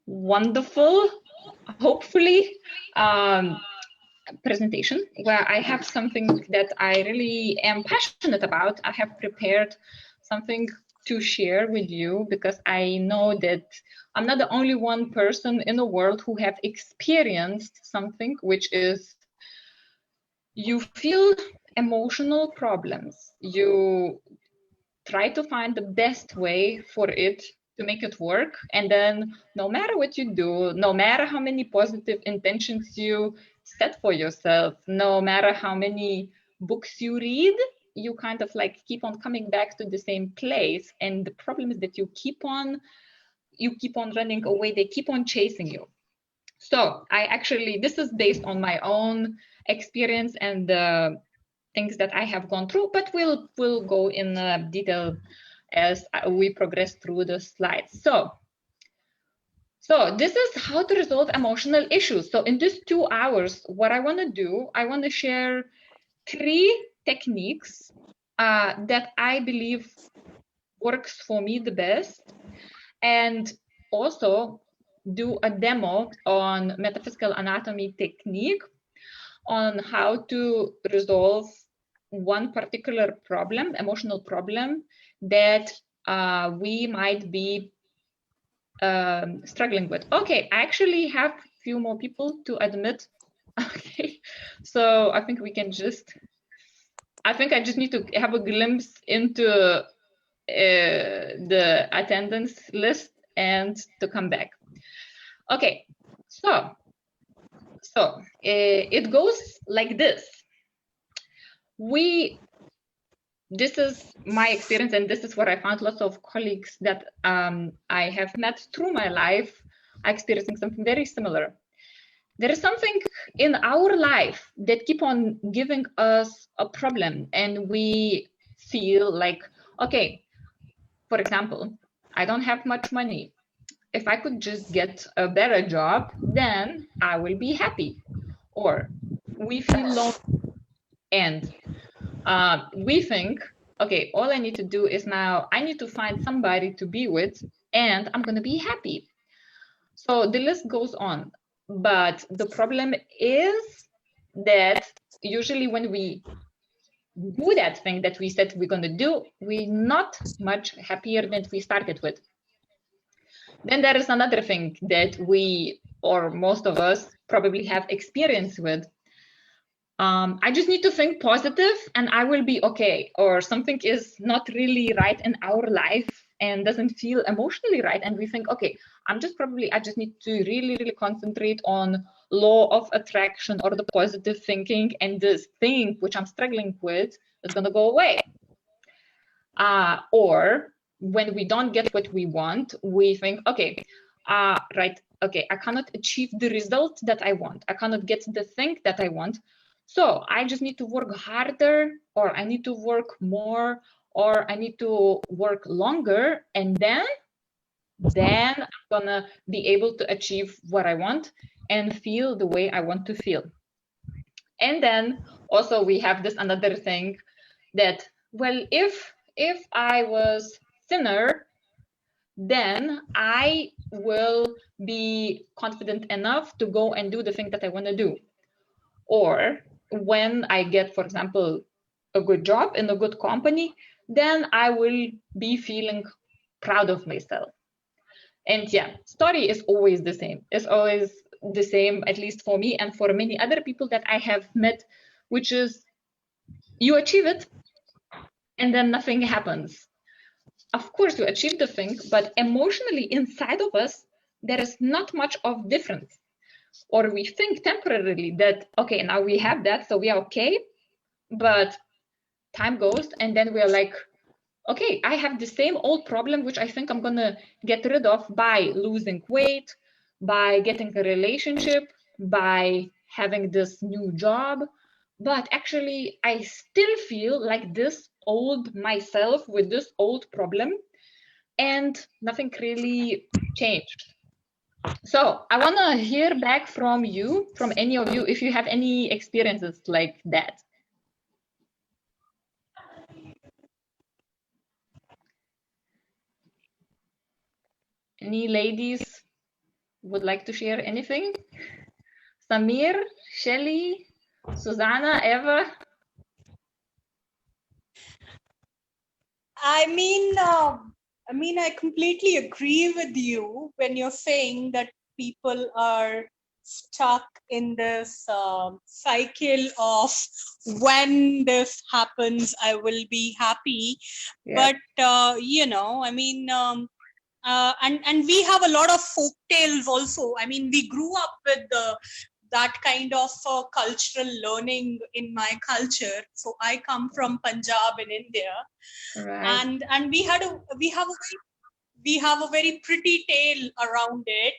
wonderful, hopefully, presentation where I have something that I really am passionate about. I have prepared something to share with you because I know that I'm not the only one person in the world who have experienced something, which is you feel emotional problems. You try to find the best way for it to make it work. And then no matter what you do, no matter how many positive intentions you set for yourself, no matter how many books you read, you kind of like keep on coming back to the same place. And the problem is that you keep on running away. They keep on chasing you. So this is based on my own experience and the things that I have gone through, but we'll go in detail as we progress through the slides. So this is how to resolve emotional issues. So in these 2 hours, what I want to do, I want to share 3 techniques that I believe works for me the best, and also do a demo on metaphysical anatomy technique on how to resolve one particular problem, emotional problem that we might be struggling with. Okay, I actually have a few more people to admit. Okay, so I think I just need to have a glimpse into the attendance list and to come back. Okay, so it goes like this. This is my experience, and this is what I found. Lots of colleagues that I have met through my life are experiencing something very similar. There is something in our life that keep on giving us a problem, and we feel like, okay, for example, I don't have much money. If I could just get a better job, then I will be happy. Or we feel lonely, and we think, okay, all I need to do is now I need to find somebody to be with, and I'm going to be happy. So the list goes on. But the problem is that usually when we do that thing that we said we're going to do, we're not much happier than we started with. Then there is another thing that we, or most of us, probably have experience with. I just need to think positive and I will be okay. Or something is not really right in our life and doesn't feel emotionally right. And we think, okay, I just need to really, really concentrate on law of attraction or the positive thinking, and this thing which I'm struggling with is going to go away. Or when we don't get what we want, we think, okay, right, okay, I cannot achieve the result that I want. I cannot get the thing that I want. So I just need to work harder, or I need to work more, or I need to work longer, and then I'm gonna be able to achieve what I want and feel the way I want to feel. And then also we have this another thing that, well, if I was thinner, then I will be confident enough to go and do the thing that I want to do. Or when I get, for example, a good job in a good company, then I will be feeling proud of myself. And yeah, story is always the same. It's always the same, at least for me and for many other people that I have met, which is you achieve it and then nothing happens. Of course, you achieve the thing, but emotionally inside of us, there is not much of difference. Or we think temporarily that, okay, now we have that, so we are okay. But time goes, and then we are like, okay, I have the same old problem, which I think I'm going to get rid of by losing weight, by getting a relationship, by having this new job. But actually, I still feel like this old myself with this old problem, and nothing really changed. So I want to hear back from you, from any of you, if you have any experiences like that. Any ladies? would like to share anything? Samir, Shelly, Susanna, Eva? I mean, I completely agree with you when you're saying that people are stuck in this cycle of when this happens, I will be happy. Yeah. But and we have a lot of folk tales also. I mean, we grew up with that kind of cultural learning in my culture. So I come from Punjab in India, Right. and we have a very pretty tale around it,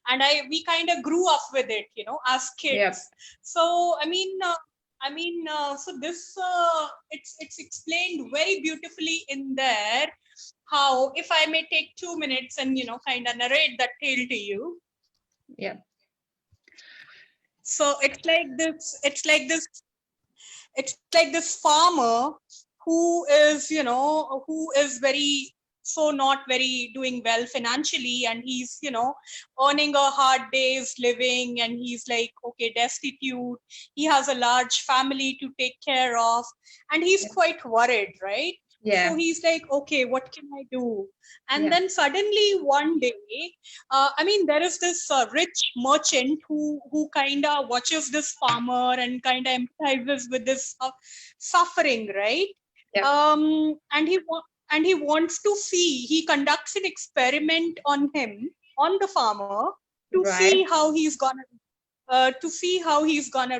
and we kind of grew up with it, as kids. Yep. So so this it's explained very beautifully in there. How, if I may take 2 minutes and kind of narrate that tale to you. Yeah. So it's like this farmer who is very, so not very doing well financially, and he's earning a hard day's living, and he's like, okay, destitute. He has a large family to take care of, and he's quite worried, right? Yeah. So he's like, okay, what can I do? And Yeah. then suddenly one day, there is this rich merchant who kind of watches this farmer and kind of empathizes with this suffering, right? Yep. And he wants to see. He conducts an experiment on him, on the farmer, to Right. see how he's gonna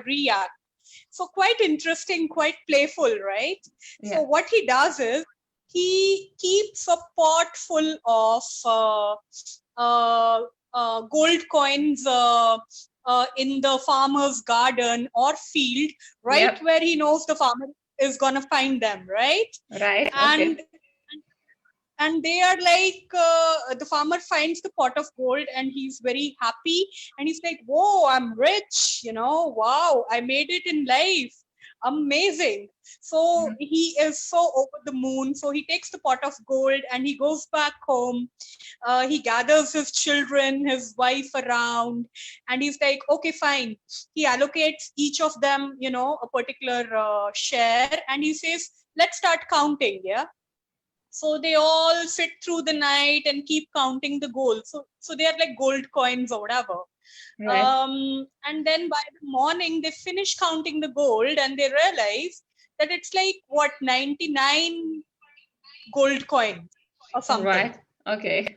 react. So quite interesting, quite playful, right? Yeah. So what he does is he keeps a pot full of gold coins in the farmer's garden or field, right? Yep. Where he knows the farmer is gonna find them, right? Right. And Okay. and they are like, the farmer finds the pot of gold and he's very happy, and he's like, whoa, I'm rich, wow, I made it in life, amazing. So he is so over the moon. So he takes the pot of gold and he goes back home. He gathers his children, his wife around, and he's like, okay, fine. He allocates each of them a particular share, and he says, let's start counting. Yeah. So they all sit through the night and keep counting the gold. So they are like gold coins or whatever. Right. And then by the morning, they finish counting the gold and they realize that it's like, what, 99 gold coins or something. Right. Okay.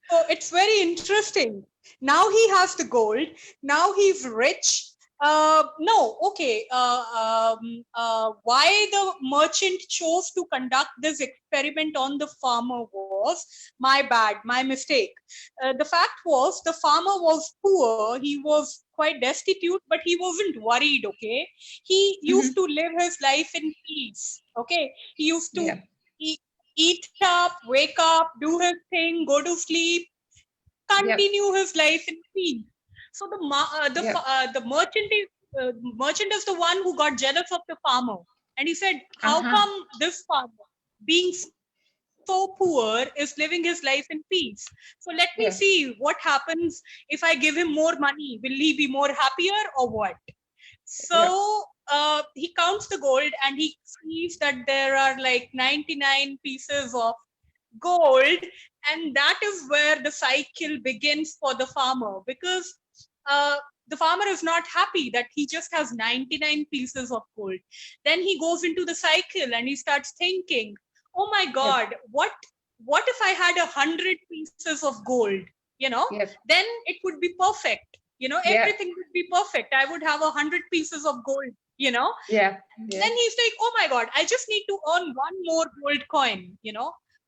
So it's very interesting. Now he has the gold. Now he's rich. No, okay. Why the merchant chose to conduct this experiment on the farmer was my bad, my mistake. The fact was, the farmer was poor. He was quite destitute, but he wasn't worried. Okay, he used to live his life in peace. Okay, he used to eat up, wake up, do his thing, go to sleep, continue his life in peace. So the merchant is the one who got jealous of the farmer, and he said, how come this farmer, being so poor, is living his life in peace? So let me see what happens if I give him more money. Will he be more happier or what? So he counts the gold and he sees that there are like 99 pieces of gold, and that is where the cycle begins for the farmer, because the farmer is not happy that he just has 99 pieces of gold. Then he goes into the cycle and he starts thinking, oh my god, what if I had 100 pieces of gold? Then it would be perfect. Everything would be perfect. I would have 100 pieces of gold. Then he's like, oh my god, I just need to earn one more gold coin.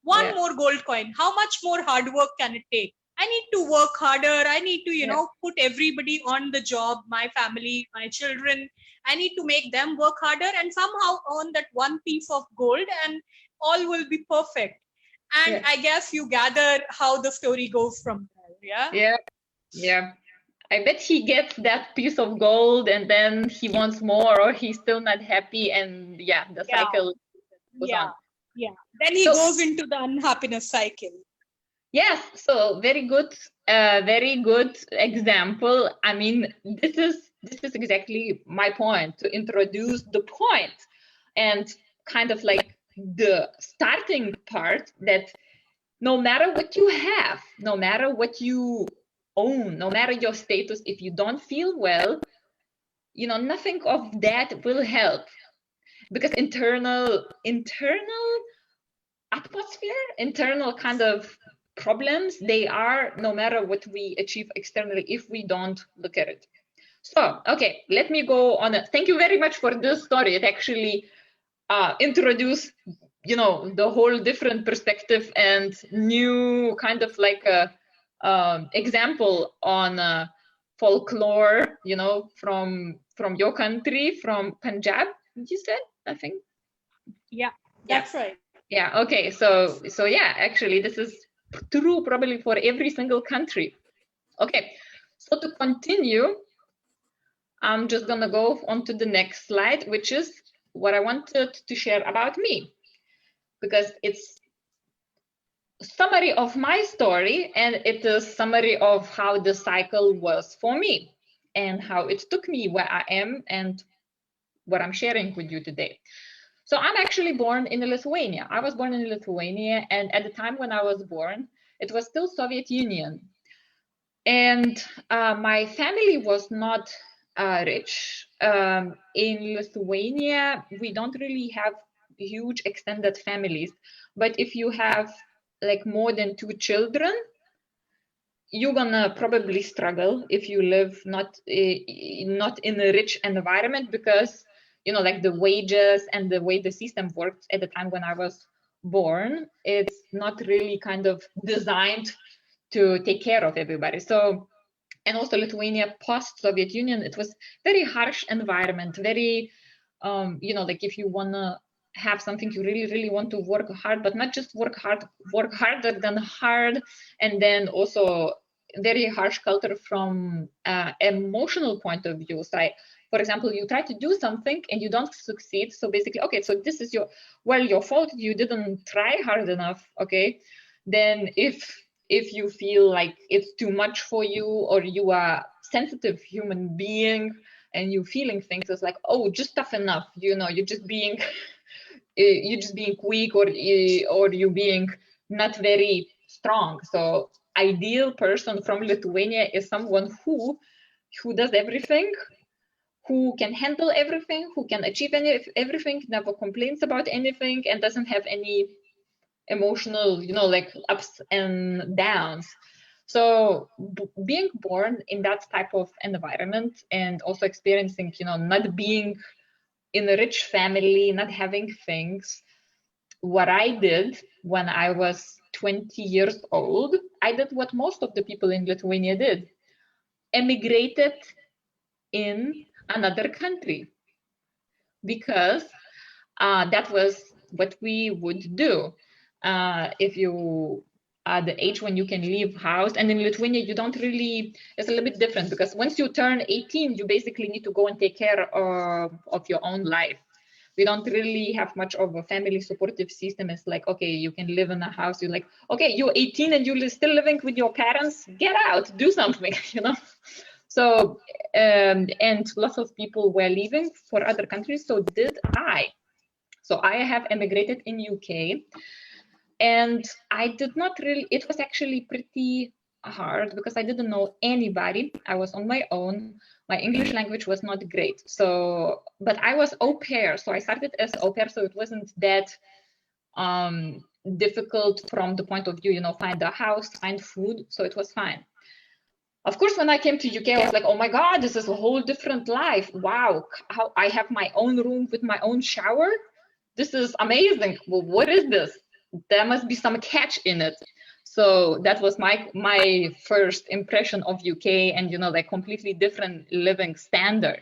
One more gold coin. How much more hard work can it take? I need to work harder. I need to, put everybody on the job, my family, my children. I need to make them work harder and somehow earn that one piece of gold, and all will be perfect. And I guess you gather how the story goes from there. Yeah. I bet he gets that piece of gold and then he wants more, or he's still not happy, and the cycle goes on. Then he goes into the unhappiness cycle. Yes, so very good a very good example. I mean, this is exactly my point, to introduce the point and kind of like the starting part, that no matter what you have, no matter what you own, no matter your status, if you don't feel well, you know, nothing of that will help, because internal atmosphere, internal kind of problems, they are, no matter what we achieve externally, if we don't look at it. So, okay, let me go on. Thank you very much for this story. It actually introduced, you know, the whole different perspective and new kind of like a example on folklore, you know, from your country, from Punjab, you said, I think. Yeah, that's right. Yeah, okay, so yeah, actually this is true probably for every single country. Okay, so to continue, I'm just gonna go on to the next slide, which is what I wanted to share about me, because it's a summary of my story, and it is summary of how the cycle was for me and how it took me where I am and what I'm sharing with you today. So I'm actually born in Lithuania. I was born in Lithuania, and at the time when I was born, it was still Soviet Union. And my family was not rich. In Lithuania, we don't really have huge extended families. But if you have like more than 2 children, you're gonna probably struggle if you live not in a rich environment, because you know, like the wages and the way the system worked at the time when I was born, it's not really kind of designed to take care of everybody. So, and also Lithuania post Soviet Union, it was very harsh environment, very you know, like if you wanna have something, you really want to work hard, but not just work hard, work harder than hard. And then also very harsh culture from emotional point of view. So for example, you try to do something and you don't succeed, so basically, okay, so this is your fault, you didn't try hard enough. Okay, then if you feel like it's too much for you, or you are sensitive human being and you feeling things, it's like, oh, just tough enough, you know, you're just being weak, or you being not very strong. So ideal person from Lithuania is someone who does everything, who can handle everything, who can achieve everything, never complains about anything, and doesn't have any emotional, you know, like ups and downs. So being born in that type of environment, and also experiencing, you know, not being in a rich family, not having things, what I did when I was 20 years old, I did what most of the people in Lithuania did: emigrated in another country, because that was what we would do. If you are the age when you can leave house, and in Lithuania you don't really, it's a little bit different, because once you turn 18, you basically need to go and take care of your own life. We don't really have much of a family supportive system. It's like, okay, you can live in a house, you're like, okay, you're 18 and you're still living with your parents, get out, do something, you know. So and lots of people were leaving for other countries, so did I. So I have emigrated in UK, and I did not really, it was actually pretty hard because I didn't know anybody. I was on my own. My English language was not great. So, but I was au pair. So I started as au pair, so it wasn't that difficult from the point of view, you know, find a house, find food. So it was fine. Of course, when I came to UK, I was like, oh my God, this is a whole different life. Wow, how I have my own room with my own shower. This is amazing. Well, what is this? There must be some catch in it. So that was my first impression of UK, and you know, like completely different living standard.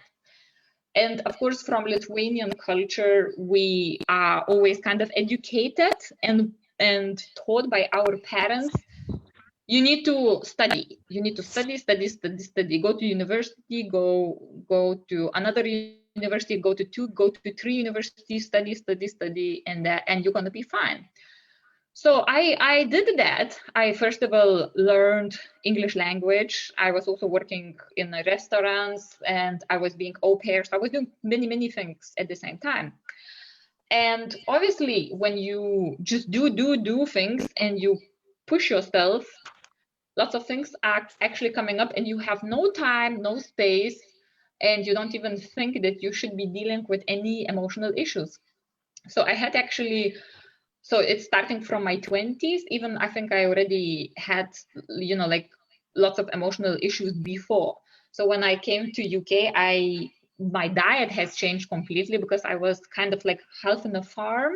And of course, from Lithuanian culture, we are always kind of educated and taught by our parents. You need to study. You need to study. Go to university. Go to another university. Go to 3 universities. Study, and you're gonna be fine. So I did that. I first of all learned English language. I was also working in restaurants and I was being au pair. So I was doing many things at the same time. And obviously, when you just do things and you push yourself, lots of things are actually coming up and you have no time, no space, and you don't even think that you should be dealing with any emotional issues. So I had actually, so it's starting from my 20s, even I think I already had, like lots of emotional issues before. So when I came to UK, my diet has changed completely because I was kind of like half in a farm.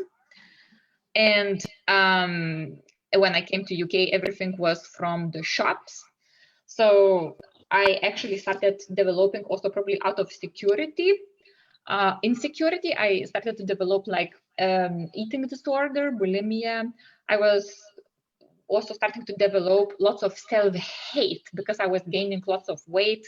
And when I came to UK, everything was from the shops. So I actually started developing also probably out of security. Insecurity, I started to develop like eating disorder, bulimia. I was also starting to develop lots of self-hate because I was gaining lots of weight.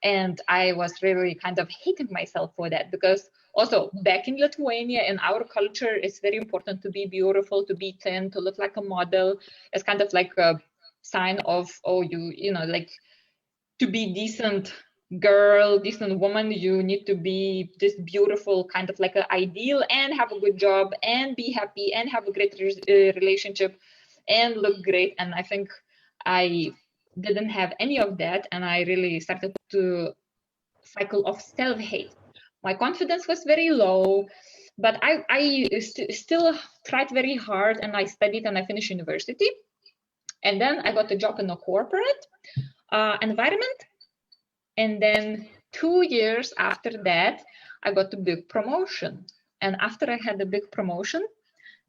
And I was really kind of hating myself for that, because also back in Lithuania, in our culture, it's very important to be beautiful, to be thin, to look like a model. It's kind of like a sign of, oh, like to be decent girl, decent woman, you need to be this beautiful kind of like an ideal and have a good job and be happy and have a great relationship and look great. And I think I didn't have any of that, and I really started to cycle of self-hate. My confidence was very low, but I still tried very hard, and I studied and I finished university. And then I got a job in a corporate environment. And then 2 years after that, I got a big promotion. And after I had a big promotion,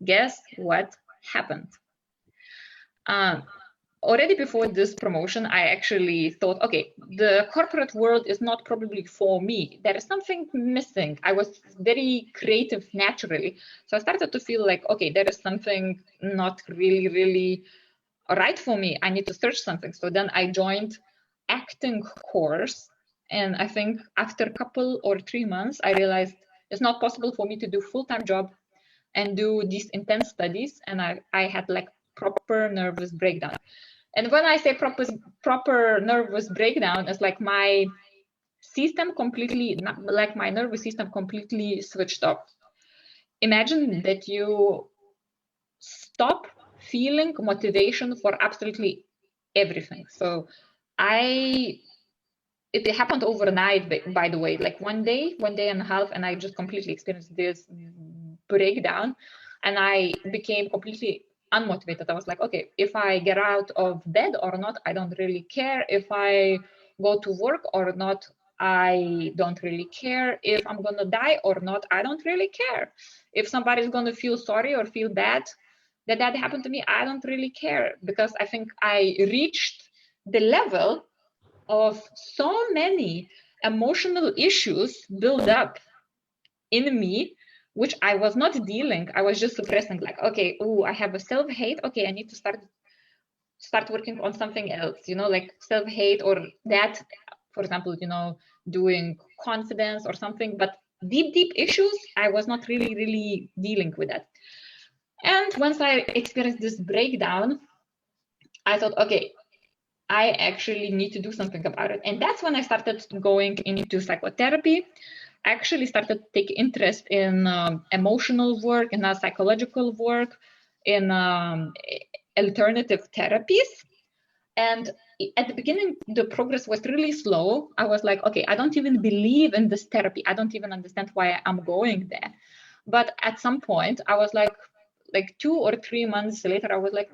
guess what happened? Already before this promotion, I actually thought, okay, the corporate world is not probably for me. There is something missing. I was very creative naturally. So I started to feel like, okay, there is something not really right for me. I need to search something. So then I joined acting course. And I think after a couple or 3 months, I realized it's not possible for me to do full-time job and do these intense studies. And I had like proper nervous breakdown. And when I say proper nervous breakdown, it's like my system completely, like my nervous system completely switched off. Imagine that you stop feeling motivation for absolutely everything. So it happened overnight, by the way, like one day and a half, and I just completely experienced this breakdown, and I became completely unmotivated. I was like, okay, if I get out of bed or not, I don't really care. If I go to work or not, I don't really care. If I'm gonna die or not, I don't really care. If somebody's gonna feel sorry or feel bad that happened to me, I don't really care, because I think I reached the level of so many emotional issues build up in me, which I was not dealing. I was just suppressing, like, okay, oh, I have a self-hate. Okay, I need to start working on something else, like self-hate or that, for example, doing confidence or something. But deep issues, I was not really dealing with that. And once I experienced this breakdown, I thought, okay, I actually need to do something about it. And that's when I started going into psychotherapy. I actually started to take interest in emotional work, in psychological work, in alternative therapies. And at the beginning, the progress was really slow. I was like, okay, I don't even believe in this therapy. I don't even understand why I'm going there. But at some point, I was like 2 or 3 months later, I was like,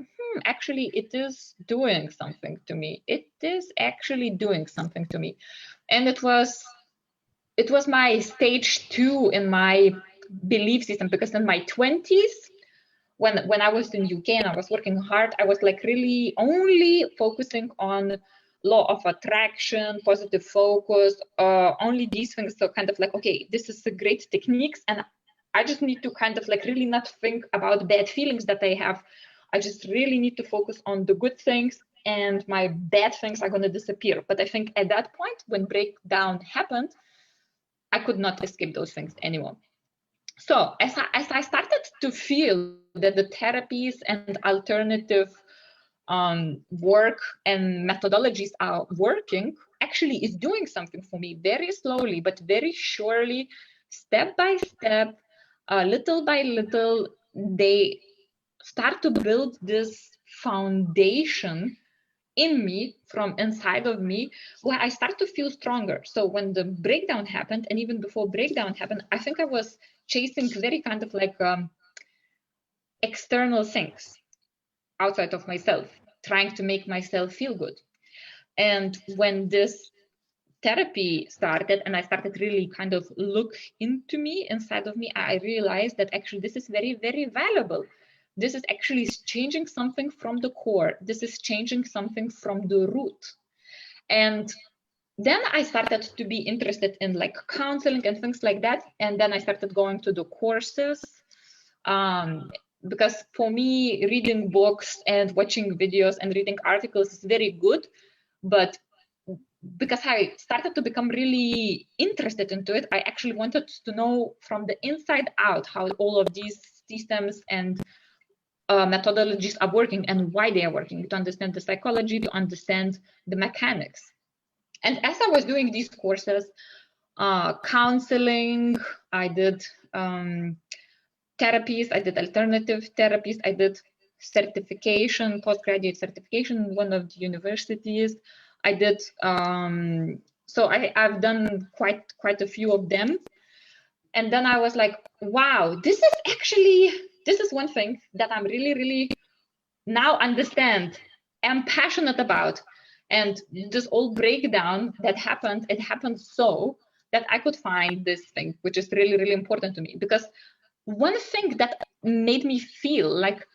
actually, it is doing something to me. It is actually doing something to me. And it was my stage 2 in my belief system, because in my 20s, when I was in UK and I was working hard, I was like really only focusing on law of attraction, positive focus, only these things. So kind of like, okay, this is a great techniques, and I just need to kind of like really not think about bad feelings that I have. I just really need to focus on the good things, and my bad things are going to disappear. But I think at that point, when breakdown happened, I could not escape those things anymore. So as I started to feel that the therapies and alternative work and methodologies are working, actually is doing something for me very slowly, but very surely, step by step, little by little, they start to build this foundation in me, from inside of me, where I start to feel stronger. So when the breakdown happened, and even before breakdown happened, I think I was chasing very kind of like external things outside of myself, trying to make myself feel good. And when this therapy started and I started really kind of look into me, inside of me, I realized that actually this is very, very valuable. This is actually changing something from the core. This is changing something from the root. And then I started to be interested in like counseling and things like that. And then I started going to the courses. Because for me, reading books and watching videos and reading articles is very good. But because I started to become really interested into it, I actually wanted to know from the inside out how all of these systems and methodologies are working and why they are working, to understand the psychology, to understand the mechanics. And as I was doing these courses, counseling, I did therapies, I did alternative therapies, I did certification, postgraduate certification in one of the universities. I did, so I've done quite a few of them. And then I was like, wow, this is one thing that I'm really, really now understand, am passionate about. And this whole breakdown that happened, it happened so that I could find this thing, which is really, really important to me. Because one thing that made me feel like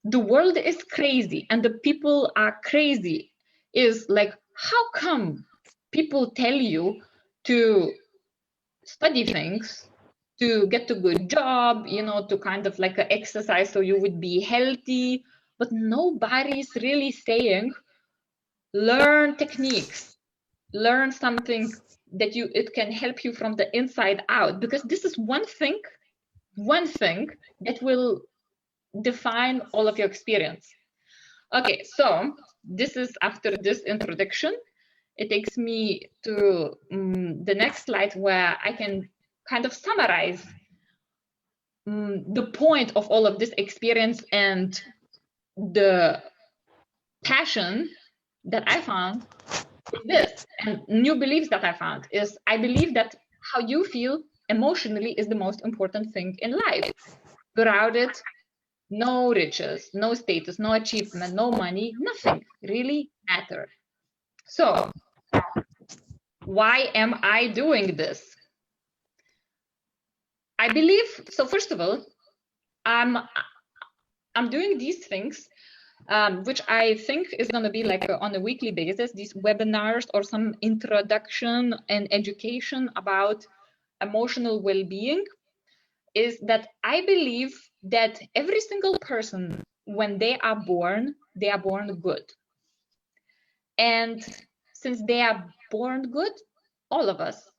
the world is crazy and the people are crazy is like, how come people tell you to study things, to get a good job, you know, to kind of like exercise so you would be healthy, but nobody's really saying, learn techniques, learn something that it can help you from the inside out, because this is one thing that will define all of your experience. Okay, so this is after this introduction. It takes me to the next slide where I can kind of summarize the point of all of this experience and the passion that I found is this, and new beliefs that I found is I believe that how you feel emotionally is the most important thing in life. Without it, no riches, no status, no achievement, no money, nothing really matter. So why am I doing this? I believe, so first of all, I'm doing these things, which I think is going to be like on a weekly basis, these webinars or some introduction and education about emotional well-being, is that I believe that every single person, when they are born good. And since they are born good, all of us,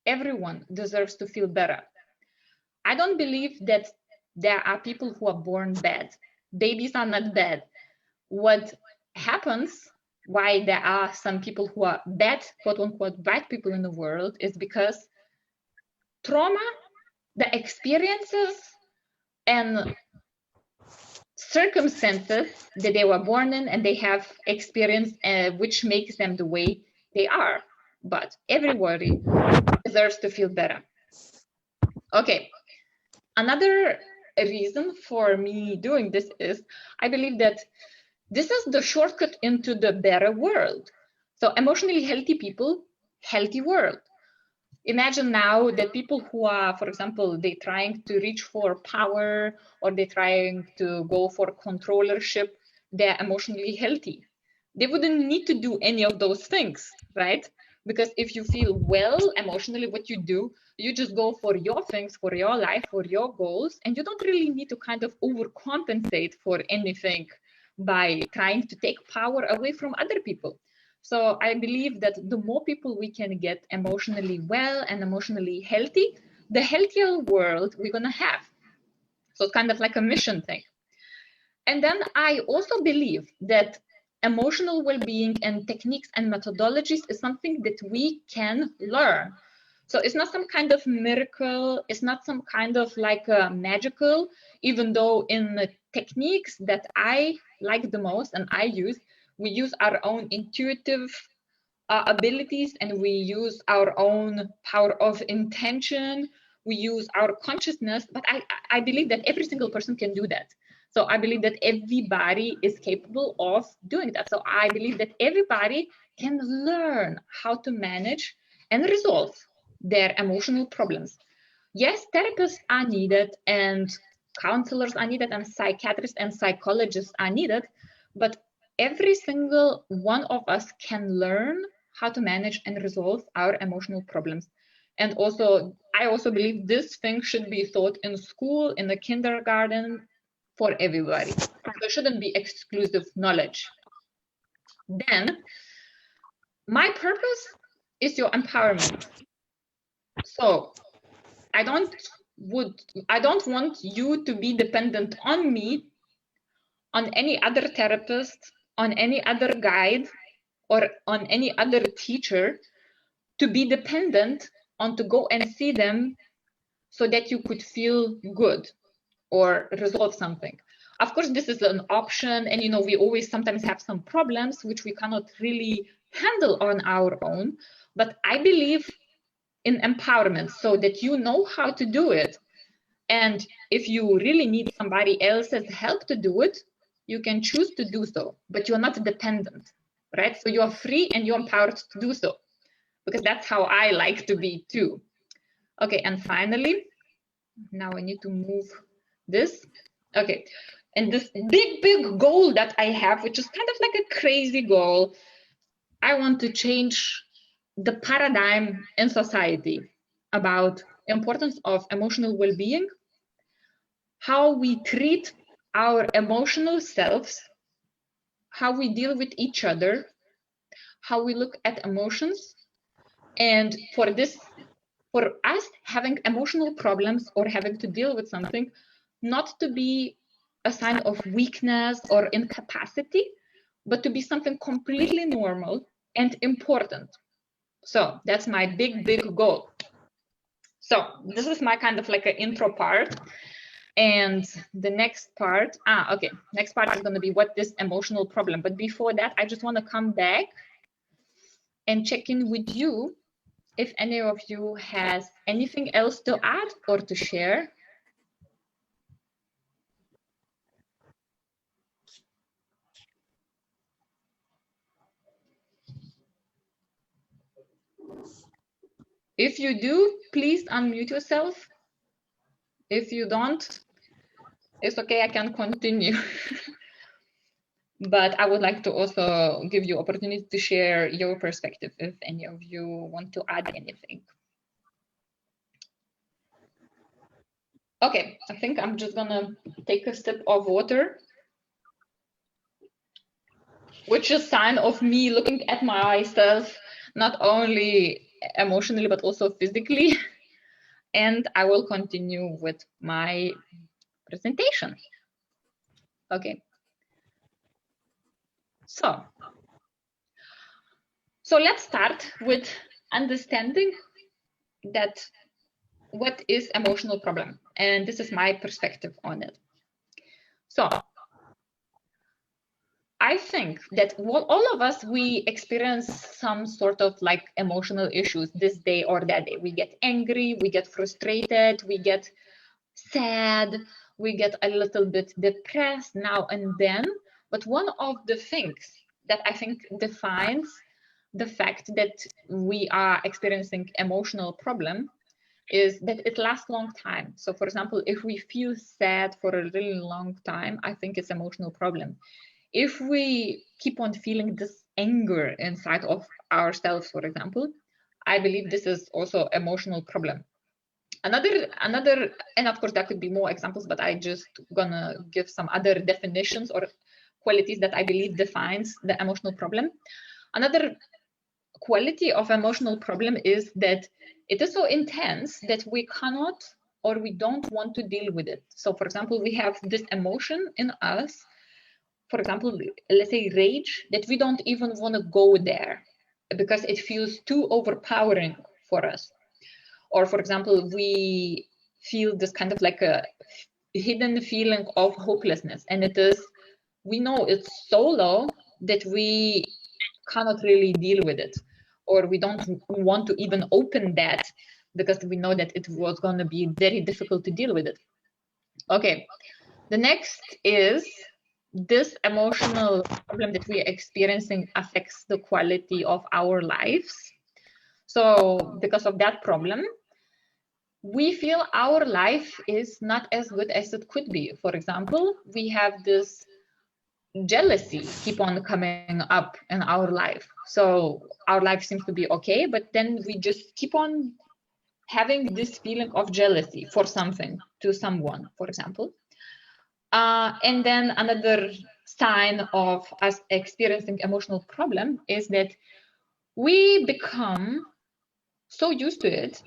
everyone deserves to feel better. I don't believe that there are people who are born bad. Babies are not bad. What happens, why there are some people who are bad, quote unquote, bad people in the world, is because trauma, the experiences and circumstances that they were born in and they have experienced, which makes them the way they are. But everybody deserves to feel better. Okay, another reason for me doing this is I believe that this is the shortcut into the better world. So emotionally healthy people, healthy world. Imagine now that people who are, for example, they're trying to reach for power or they're trying to go for controllership, they're emotionally healthy. They wouldn't need to do any of those things, right? Because if you feel well emotionally, what you do, you just go for your things, for your life, for your goals, and you don't really need to kind of overcompensate for anything by trying to take power away from other people. So I believe that the more people we can get emotionally well and emotionally healthy, the healthier world we're gonna have. So it's kind of like a mission thing. And then I also believe that emotional well-being and techniques and methodologies is something that we can learn. So it's not some kind of miracle, it's not some kind of like magical, even though in the techniques that I like the most and I use, we use our own intuitive abilities, and we use our own power of intention, we use our consciousness, but I believe that every single person can do that. So I believe that everybody is capable of doing that. So I believe that everybody can learn how to manage and resolve their emotional problems. Yes, therapists are needed and counselors are needed and psychiatrists and psychologists are needed, but every single one of us can learn how to manage and resolve our emotional problems. And also, I also believe this thing should be taught in school, in the kindergarten, for everybody. So it shouldn't be exclusive knowledge. Then, my purpose is your empowerment. So I don't want you to be dependent on me, on any other therapist, on any other guide, or on any other teacher, to be dependent on to go and see them so that you could feel good or resolve something. Of course, this is an option, and we always sometimes have some problems which we cannot really handle on our own, but I believe in empowerment so that you know how to do it. And if you really need somebody else's help to do it, you can choose to do so, but you're not dependent, right? So you're free and you're empowered to do so, because that's how I like to be too. Okay, and finally, now I need to move this. Okay, and this big goal that I have, which is kind of like a crazy goal, I want to change the paradigm in society about importance of emotional well-being, how we treat our emotional selves, how we deal with each other, how we look at emotions, and for us having emotional problems or having to deal with something, not to be a sign of weakness or incapacity, but to be something completely normal and important. So that's my big goal. So this is my kind of like an intro part. And the next part, next part is going to be what this emotional problem. But before that, I just want to come back and check in with you if any of you has anything else to add or to share. If you do, please unmute yourself. If you don't, it's okay, I can continue. But I would like to also give you opportunity to share your perspective if any of you want to add anything. Okay, I think I'm just gonna take a sip of water, which is a sign of me looking at myself, not only emotionally, but also physically. And I will continue with my presentation. Okay. So let's start with understanding that what is emotional problem, and this is my perspective on it. So I think that all of us, we experience some sort of like emotional issues this day or that day. We get angry, we get frustrated, we get sad, we get a little bit depressed now and then. But one of the things that I think defines the fact that we are experiencing emotional problem is that it lasts long time. So for example, if we feel sad for a really long time, I think it's emotional problem. If we keep on feeling this anger inside of ourselves, for example, I believe this is also emotional problem. Another, and of course there could be more examples, but I just gonna give some other definitions or qualities that I believe defines the emotional problem. Another quality of emotional problem is that it is so intense that we cannot or we don't want to deal with it. So for example, we have this emotion in us, for example, let's say rage, that we don't even want to go there because it feels too overpowering for us. Or for example, we feel this kind of like a hidden feeling of hopelessness, and it is, we know it's so low that we cannot really deal with it, or we don't want to even open that because we know that it was going to be very difficult to deal with it. Okay, the next is this emotional problem that we are experiencing affects the quality of our lives. So because of that problem, we feel our life is not as good as it could be. For example, we have this jealousy keep on coming up in our life. So our life seems to be okay, but then we just keep on having this feeling of jealousy for something, to someone, for example. And then another sign of us experiencing emotional problem is that we become so used to it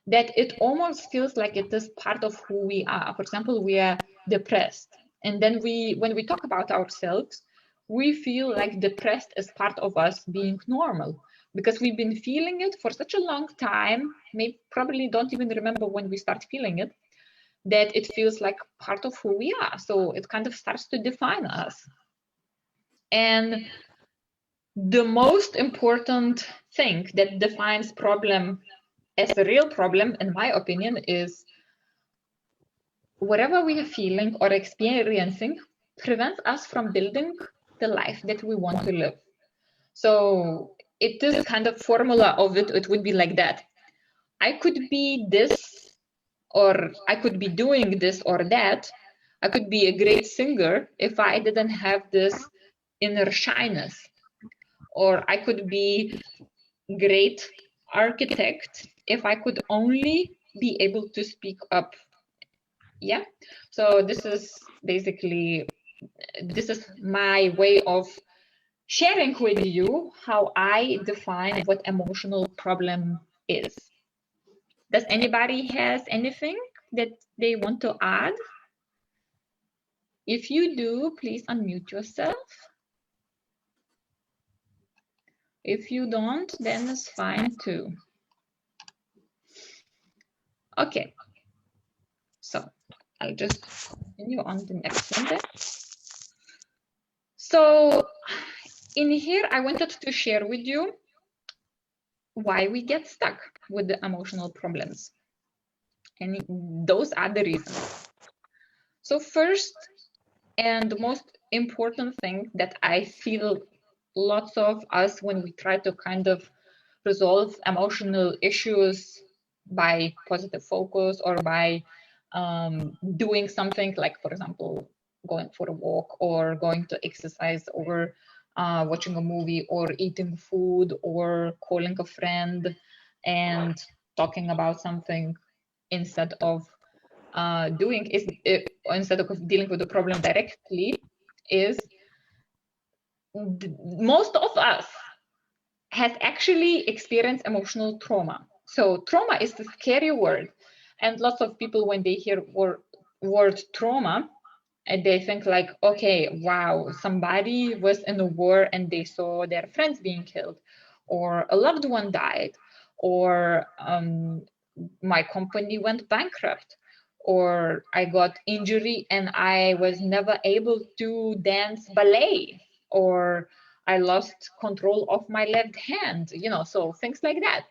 that it almost feels like it is part of who we are. For example, we are depressed, and then when we talk about ourselves, we feel like depressed is part of us being normal because we've been feeling it for such a long time, maybe probably don't even remember when we start feeling it, that it feels like part of who we are. So it kind of starts to define us. And the most important thing that defines problem as a real problem, in my opinion, is whatever we are feeling or experiencing prevents us from building the life that we want to live. So it is kind of formula of it. It would be like that. I could be this, or I could be doing this or that. I could be a great singer if I didn't have this inner shyness. Or I could be great architect if I could only be able to speak up. Yeah. So this is basically, this is my way of sharing with you how I define what emotional problem is. Does anybody has anything that they want to add? If you do, please unmute yourself. If you don't, then it's fine too. Okay, so I'll just continue on the next one then. So in here, I wanted to share with you why we get stuck with the emotional problems. And those are the reasons. So first, and the most important thing that I feel lots of us when we try to kind of resolve emotional issues by positive focus or by doing something like, for example, going for a walk or going to exercise or watching a movie or eating food or calling a friend and talking about something instead of instead of dealing with the problem directly, is most of us has actually experienced emotional trauma. So trauma is the scary word, and lots of people, when they hear word trauma, and they think like, okay, wow, somebody was in a war and they saw their friends being killed, or a loved one died, or my company went bankrupt, or I got injury and I was never able to dance ballet, or I lost control of my left hand, you know, so things like that.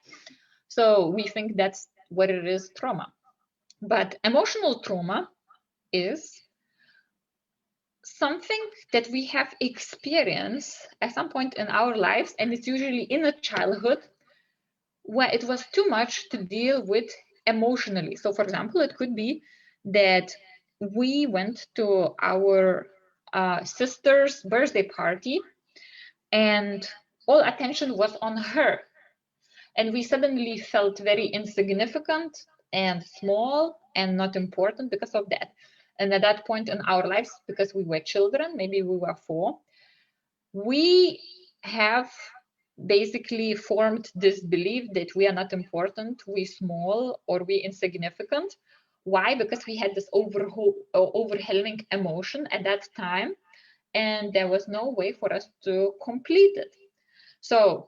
So we think that's what it is, trauma. But emotional trauma is something that we have experienced at some point in our lives, and it's usually in a childhood where it was too much to deal with emotionally. So for example, it could be that we went to our sister's birthday party and all attention was on her, and we suddenly felt very insignificant and small and not important because of that. And at that point in our lives, because we were children, maybe we were 4, we have basically formed this belief that we are not important, we small, or we insignificant. Why? Because we had this overwhelming emotion at that time, and there was no way for us to complete it. So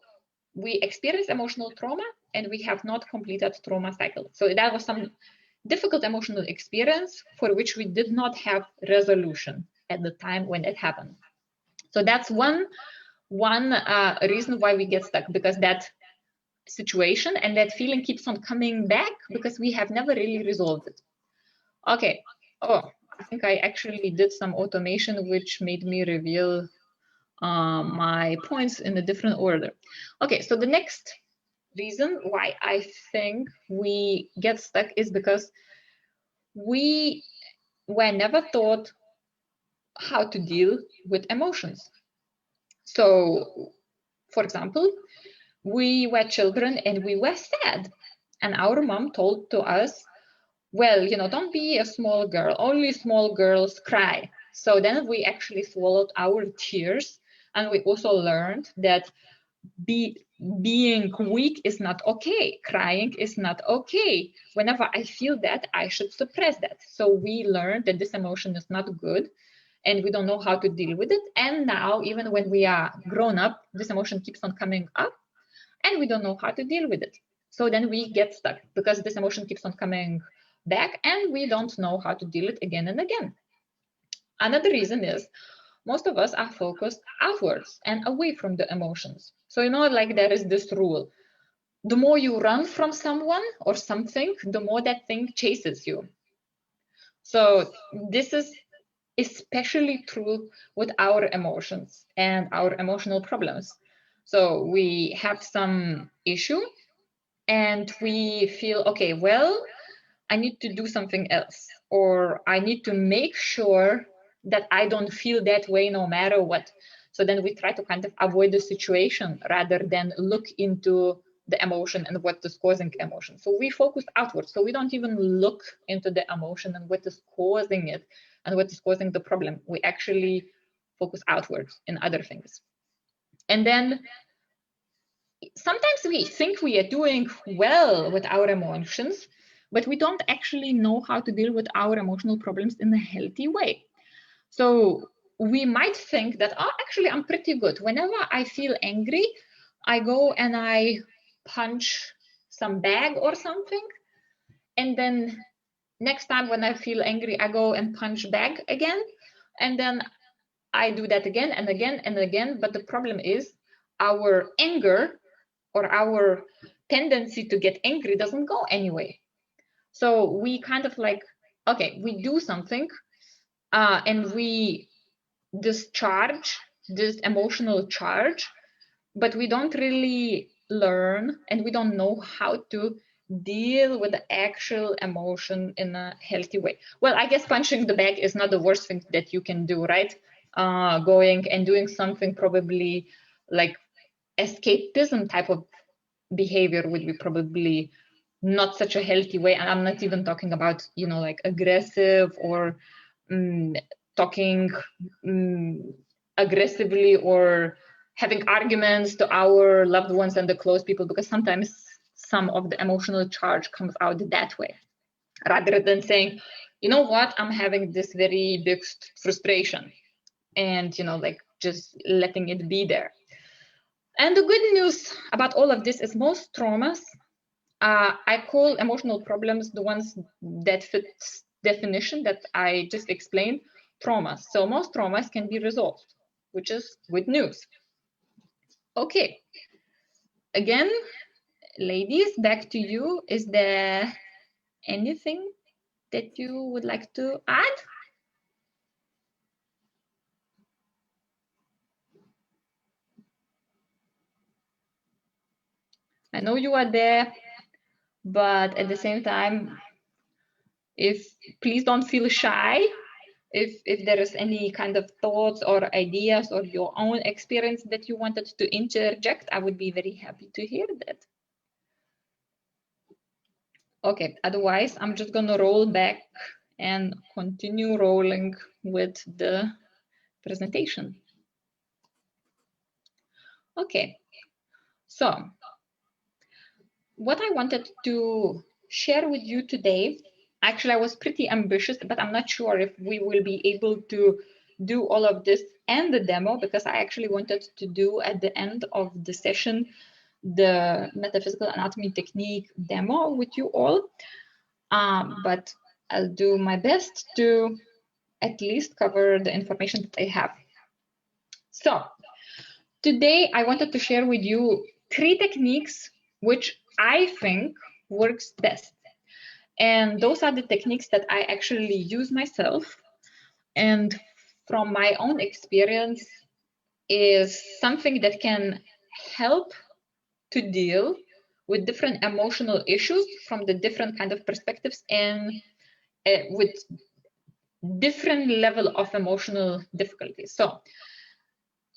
we experienced emotional trauma and we have not completed trauma cycle. So that was some difficult emotional experience for which we did not have resolution at the time when it happened. So that's one reason why we get stuck, because that situation and that feeling keeps on coming back because we have never really resolved it. Okay. Oh, I think I actually did some automation which made me reveal my points in a different order. Okay, so the next reason why I think we get stuck is because we were never taught how to deal with emotions. So, for example, we were children and we were sad, and our mom told to us, well, don't be a small girl, only small girls cry. So then we actually swallowed our tears, and we also learned that being weak is not okay, crying is not okay. Whenever I feel that, I should suppress that. So we learned that this emotion is not good and we don't know how to deal with it. And now, even when we are grown up, this emotion keeps on coming up and we don't know how to deal with it. So then we get stuck because this emotion keeps on coming back and we don't know how to deal it again and again. Another reason is most of us are focused outwards and away from the emotions. So, like there is this rule. The more you run from someone or something, the more that thing chases you. So this is especially true with our emotions and our emotional problems. So we have some issue and we feel, okay, well, I need to do something else, or I need to make sure that I don't feel that way no matter what. So then we try to kind of avoid the situation rather than look into the emotion and what is causing emotion. So we focus outwards. So we don't even look into the emotion and what is causing it and what is causing the problem. We actually focus outwards in other things. And then sometimes we think we are doing well with our emotions, but we don't actually know how to deal with our emotional problems in a healthy way. So we might think that, oh, actually, I'm pretty good. Whenever I feel angry, I go and I punch some bag or something. And then next time when I feel angry, I go and punch bag again. And then I do that again and again and again. But the problem is our anger or our tendency to get angry doesn't go anyway. So we kind of like, okay, we do something and we discharge this emotional charge, but we don't really learn and we don't know how to deal with the actual emotion in a healthy way. Well, I guess punching the bag is not the worst thing that you can do, right? Going and doing something probably like escapism type of behavior would be probably not such a healthy way. And I'm not even talking about, like aggressive or talking aggressively or having arguments to our loved ones and the close people, because sometimes some of the emotional charge comes out that way, rather than saying, you know what, I'm having this very big frustration, and like just letting it be there. And the good news about all of this is most traumas, I call emotional problems the ones that fit definition that I just explained, traumas. So most traumas can be resolved, which is good news. Okay. Again, ladies, back to you. Is there anything that you would like to add? I know you are there, but at the same time, please don't feel shy. If there is any kind of thoughts or ideas or your own experience that you wanted to interject, I would be very happy to hear that. Okay, otherwise, I'm just gonna roll back and continue rolling with the presentation. Okay, So what I wanted to share with you today, actually I was pretty ambitious, but I'm not sure if we will be able to do all of this and the demo, because I actually wanted to do at the end of the session the metaphysical anatomy technique demo with you all. But I'll do my best to at least cover the information that I have. So today I wanted to share with you 3 techniques which I think works best. And those are the techniques that I actually use myself. And from my own experience is something that can help to deal with different emotional issues from the different kind of perspectives and with different level of emotional difficulties.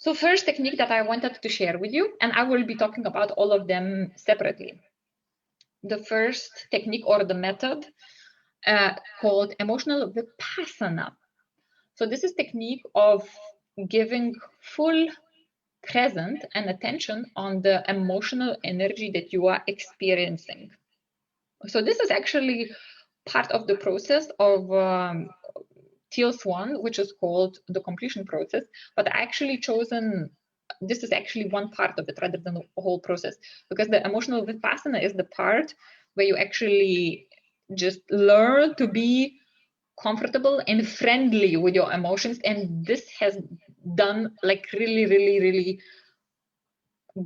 So first technique that I wanted to share with you, and I will be talking about all of them separately. The first technique or the method called emotional vipassana. So this is technique of giving full present and attention on the emotional energy that you are experiencing. So this is actually part of the process of TILS1, which is called the completion process, but I actually chosen, this is actually one part of it rather than the whole process, because the emotional vipassana is the part where you actually just learn to be comfortable and friendly with your emotions, and this has done like really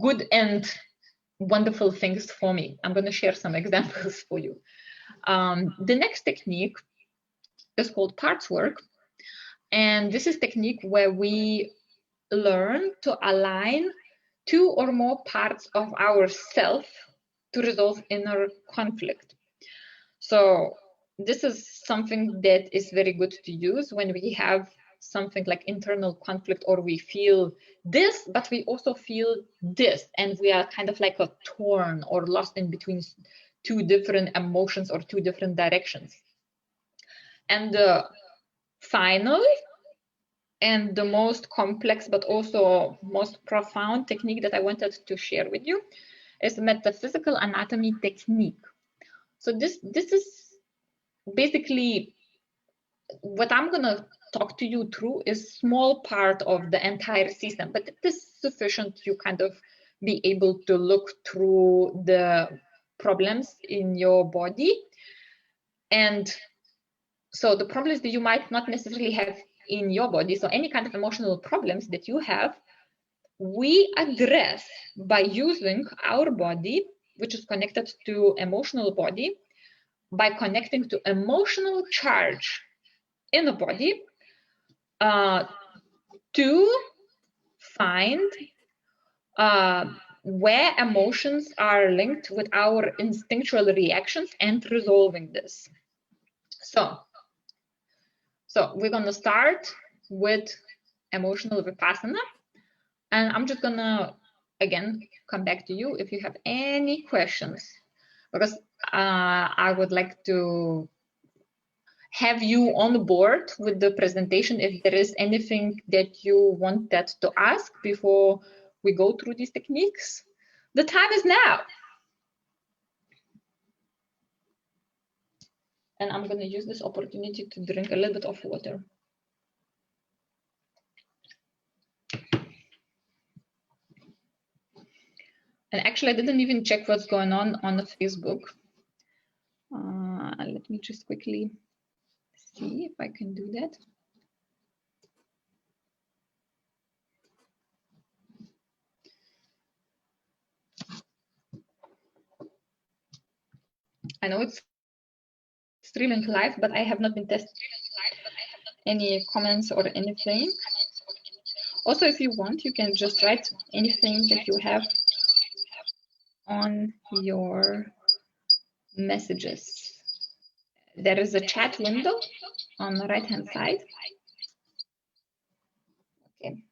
good and wonderful things for me. I'm going to share some examples for you. The next technique is called parts work, and this is technique where we learn to align 2 or more parts of ourself to resolve inner conflict. So this is something that is very good to use when we have something like internal conflict, or we feel this, but we also feel this, and we are kind of like a torn or lost in between 2 different emotions or 2 different directions. And the final and the most complex but also most profound technique that I wanted to share with you is metaphysical anatomy technique. So this is basically what I'm going to talk to you through is small part of the entire system, but it is sufficient to kind of be able to look through the problems in your body. And so the problems that you might not necessarily have in your body, so any kind of emotional problems that you have, we address by using our body, which is connected to emotional body, by connecting to emotional charge in the body, to find where emotions are linked with our instinctual reactions and resolving this. So we're going to start with emotional vipassana, and I'm just going to again come back to you if you have any questions, because I would like to have you on board with the presentation if there is anything that you wanted to ask before we go through these techniques. The time is now. And I'm going to use this opportunity to drink a little bit of water. And actually, I didn't even check what's going on the Facebook. Let me just quickly see if I can do that. I know it's streaming live, but I have not been testing any comments or anything. Also, if you want, you can just write anything that you have on your messages. There is a chat window on the right-hand side. Okay.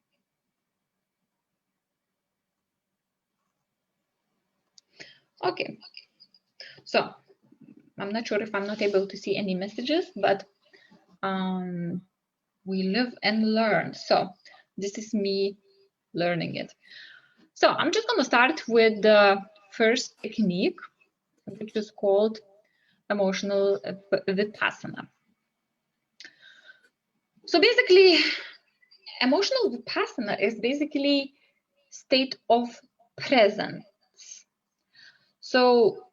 Okay. So I'm not sure if I'm not able to see any messages, but we live and learn. So this is me learning it. So I'm just going to start with the first technique, which is called emotional vipassana. So basically, emotional vipassana is basically state of presence. So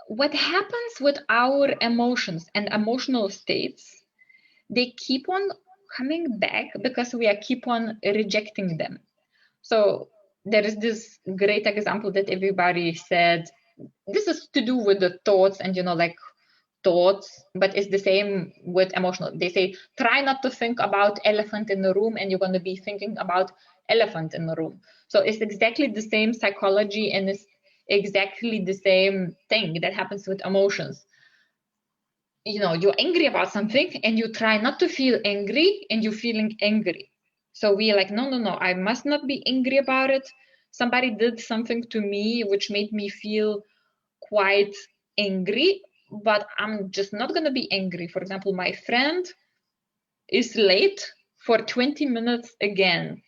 what happens with our emotions and emotional states, they keep on coming back because we are keep on rejecting them. So there is this great example that everybody said, this is to do with the thoughts and, like thoughts, but it's the same with emotional. They say, try not to think about elephant in the room and you're going to be thinking about elephant in the room. So it's exactly the same psychology and it's exactly the same thing that happens with emotions. You're angry about something and you try not to feel angry and you're feeling angry. So we're like, no, I must not be angry about it. Somebody did something to me which made me feel quite angry, but I'm just not going to be angry. For example, my friend is late for 20 minutes again.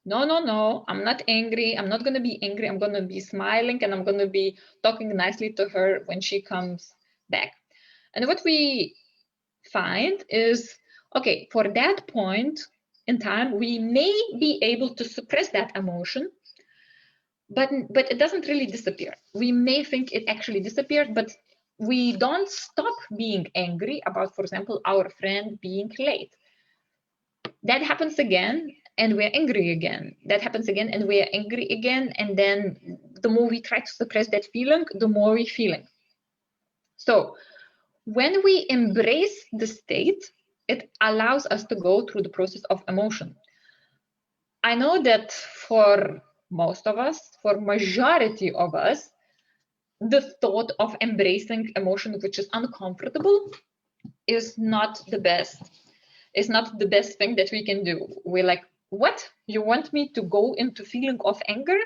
No, I'm not angry. I'm not going to be angry. I'm going to be smiling and I'm going to be talking nicely to her when she comes back. And what we find is, okay, for that point in time, we may be able to suppress that emotion, but it doesn't really disappear. We may think it actually disappeared, but we don't stop being angry about, for example, our friend being late. That happens again, and we're angry again. That happens again, and we're angry again. And then the more we try to suppress that feeling, the more we're feeling. So when we embrace the state, it allows us to go through the process of emotion. I know that for most of us, for majority of us, the thought of embracing emotion which is uncomfortable is not the best. It's not the best thing that we can do. We're like, what? You want me to go into feeling of anger?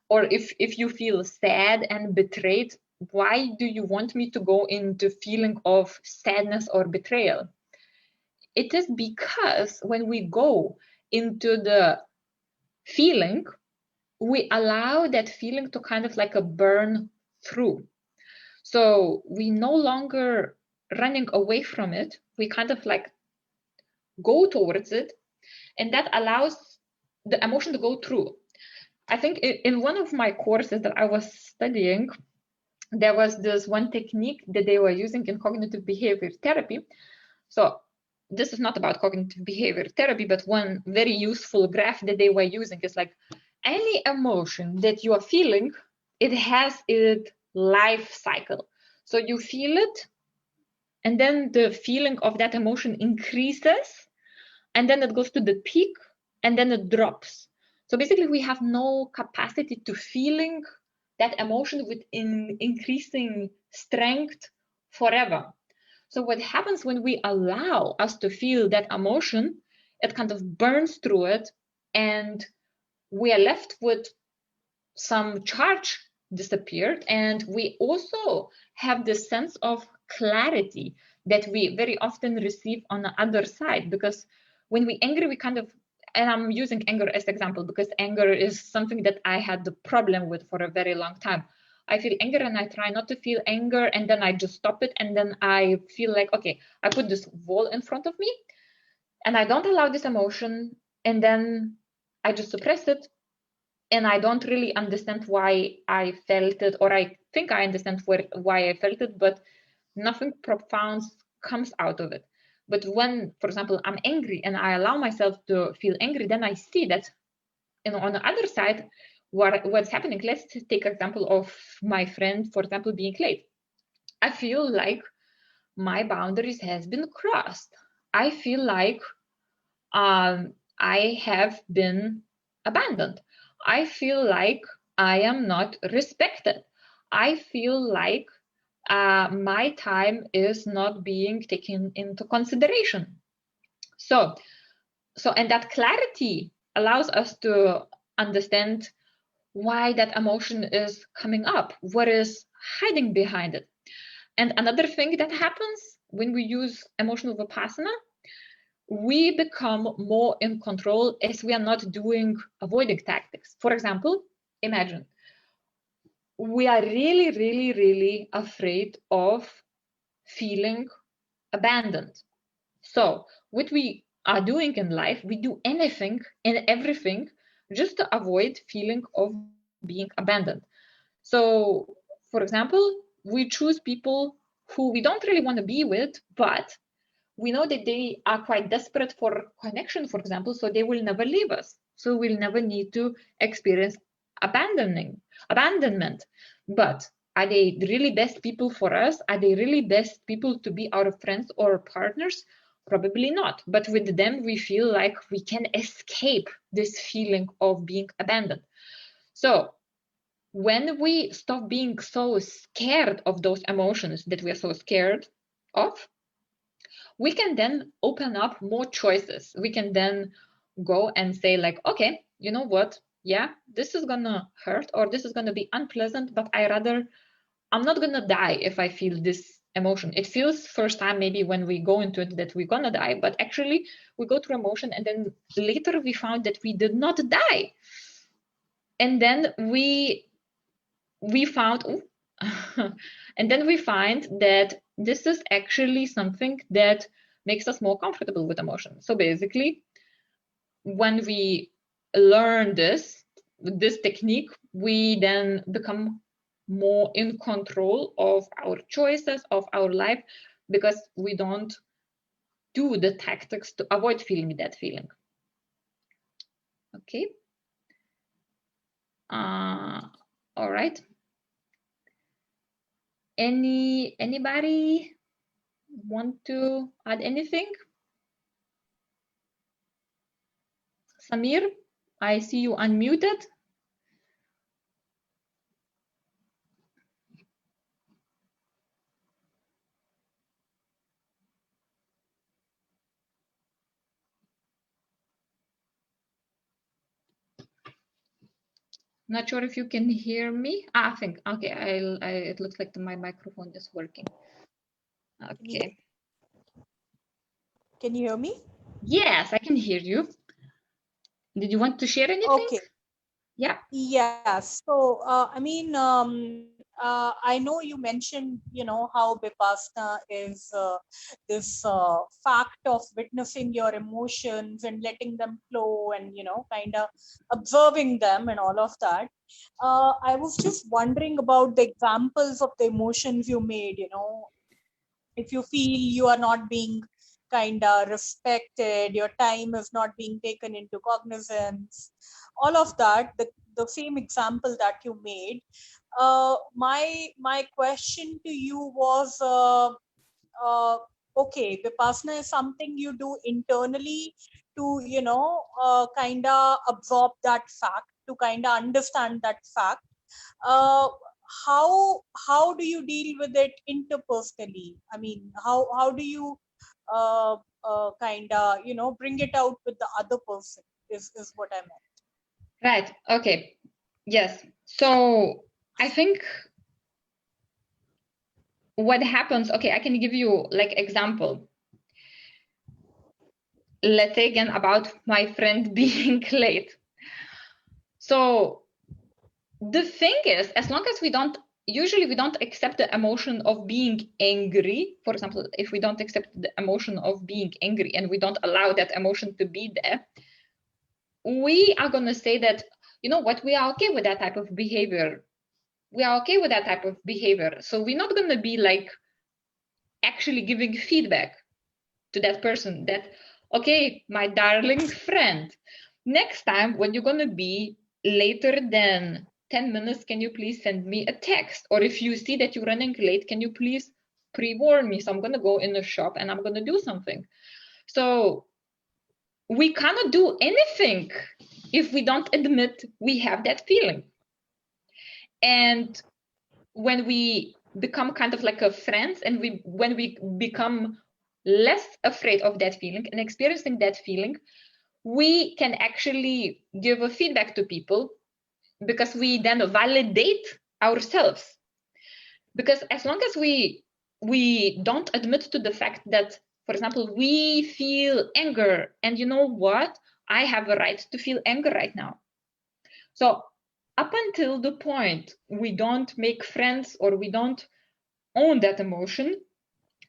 Or if you feel sad and betrayed, why do you want me to go into feeling of sadness or betrayal? It is because when we go into the feeling, we allow that feeling to kind of like a burn through. So we no longer running away from it. We kind of like go towards it, and that allows the emotion to go through. I think in one of my courses that I was studying, there was this one technique that they were using in cognitive behavior therapy. So this is not about cognitive behavior therapy, but one very useful graph that they were using is like any emotion that you are feeling, it has its life cycle. So you feel it, and then the feeling of that emotion increases, and then it goes to the peak, and then it drops. So basically, we have no capacity to feeling that emotion with increasing strength forever. So what happens when we allow us to feel that emotion, it kind of burns through it, and we are left with some charge disappeared, and we also have this sense of clarity that we very often receive on the other side. Because when we angry, we kind of, and I'm using anger as example because anger is something that I had the problem with for a very long time. I feel anger and I try not to feel anger, and then I just stop it, and then I feel like, okay, I put this wall in front of me and I don't allow this emotion, and then I just suppress it, and I don't really understand why I felt it, or I think I understand why I felt it, but nothing profound comes out of it. But when, for example, I'm angry and I allow myself to feel angry, then I see that, on the other side, what's happening. Let's take example of my friend, for example, being late. I feel like my boundaries has been crossed. I feel like I have been abandoned. I feel like I am not respected. I feel like my time is not being taken into consideration. So, and that clarity allows us to understand why that emotion is coming up, what is hiding behind it. And another thing that happens when we use emotional vipassana, we become more in control as we are not doing avoiding tactics. For example, imagine we are really, really, really afraid of feeling abandoned. So what we are doing in life, we do anything and everything just to avoid feeling of being abandoned. So, for example, we choose people who we don't really want to be with, but we know that they are quite desperate for connection, for example, so they will never leave us. So we'll never need to experience abandonment. But are they really best people for us? Are they really best people to be our friends or partners? Probably not. But with them, we feel like we can escape this feeling of being abandoned. So when we stop being so scared of those emotions that we are so scared of, we can then open up more choices. We can then go and say like, okay, you know what? Yeah, this is gonna hurt or this is gonna be unpleasant, but I'm not gonna die if I feel this emotion. It feels first time maybe when we go into it that we're gonna die, but actually we go through emotion and then later we found that we did not die. And then we found and then we find that this is actually something that makes us more comfortable with emotion. So basically, when we learn this technique, we then become more in control of our choices, of our life, because we don't do the tactics to avoid feeling that feeling. Okay. All right. Anybody want to add anything? Samir, I see you unmuted. Not sure if you can hear me. I think, okay, it looks like my microphone is working. Okay. Can you hear me? Yes, I can hear you. Did you want to share anything? Okay. Yeah. Yeah. So, I mean, I know you mentioned, how Vipassana is this fact of witnessing your emotions and letting them flow and, kind of observing them and all of that. I was just wondering about the examples of the emotions you made, if you feel you are not being kind of respected, your time is not being taken into cognizance, all of that, the same example that you made. My question to you was, okay, Vipassana is something you do internally to, kind of absorb that fact, to kind of understand that fact. Uh, how do you deal with it interpersonally? I mean, how do you kind of bring it out with the other person? Is what I meant. Right. Okay. Yes. So I think what happens. Okay, I can give you like example. Let's say again about my friend being late. So the thing is, as long as we don't accept the emotion of being angry. For example, if we don't accept the emotion of being angry and we don't allow that emotion to be there, we are going to say that, you know what, we are okay with that type of behavior. We are okay with that type of behavior. So we're not going to be like actually giving feedback to that person that, okay, my darling friend, next time when you're going to be later than 10 minutes, can you please send me a text? Or if you see that you're running late, can you please pre-warn me? So I'm going to go in the shop and I'm going to do something. So we cannot do anything if we don't admit we have that feeling. And when we become kind of like a friends and when we become less afraid of that feeling and experiencing that feeling, we can actually give a feedback to people because we then validate ourselves. Because as long as we don't admit to the fact that For example, we feel anger, and you know what? I have a right to feel anger right now. So up until the point we don't make friends or we don't own that emotion,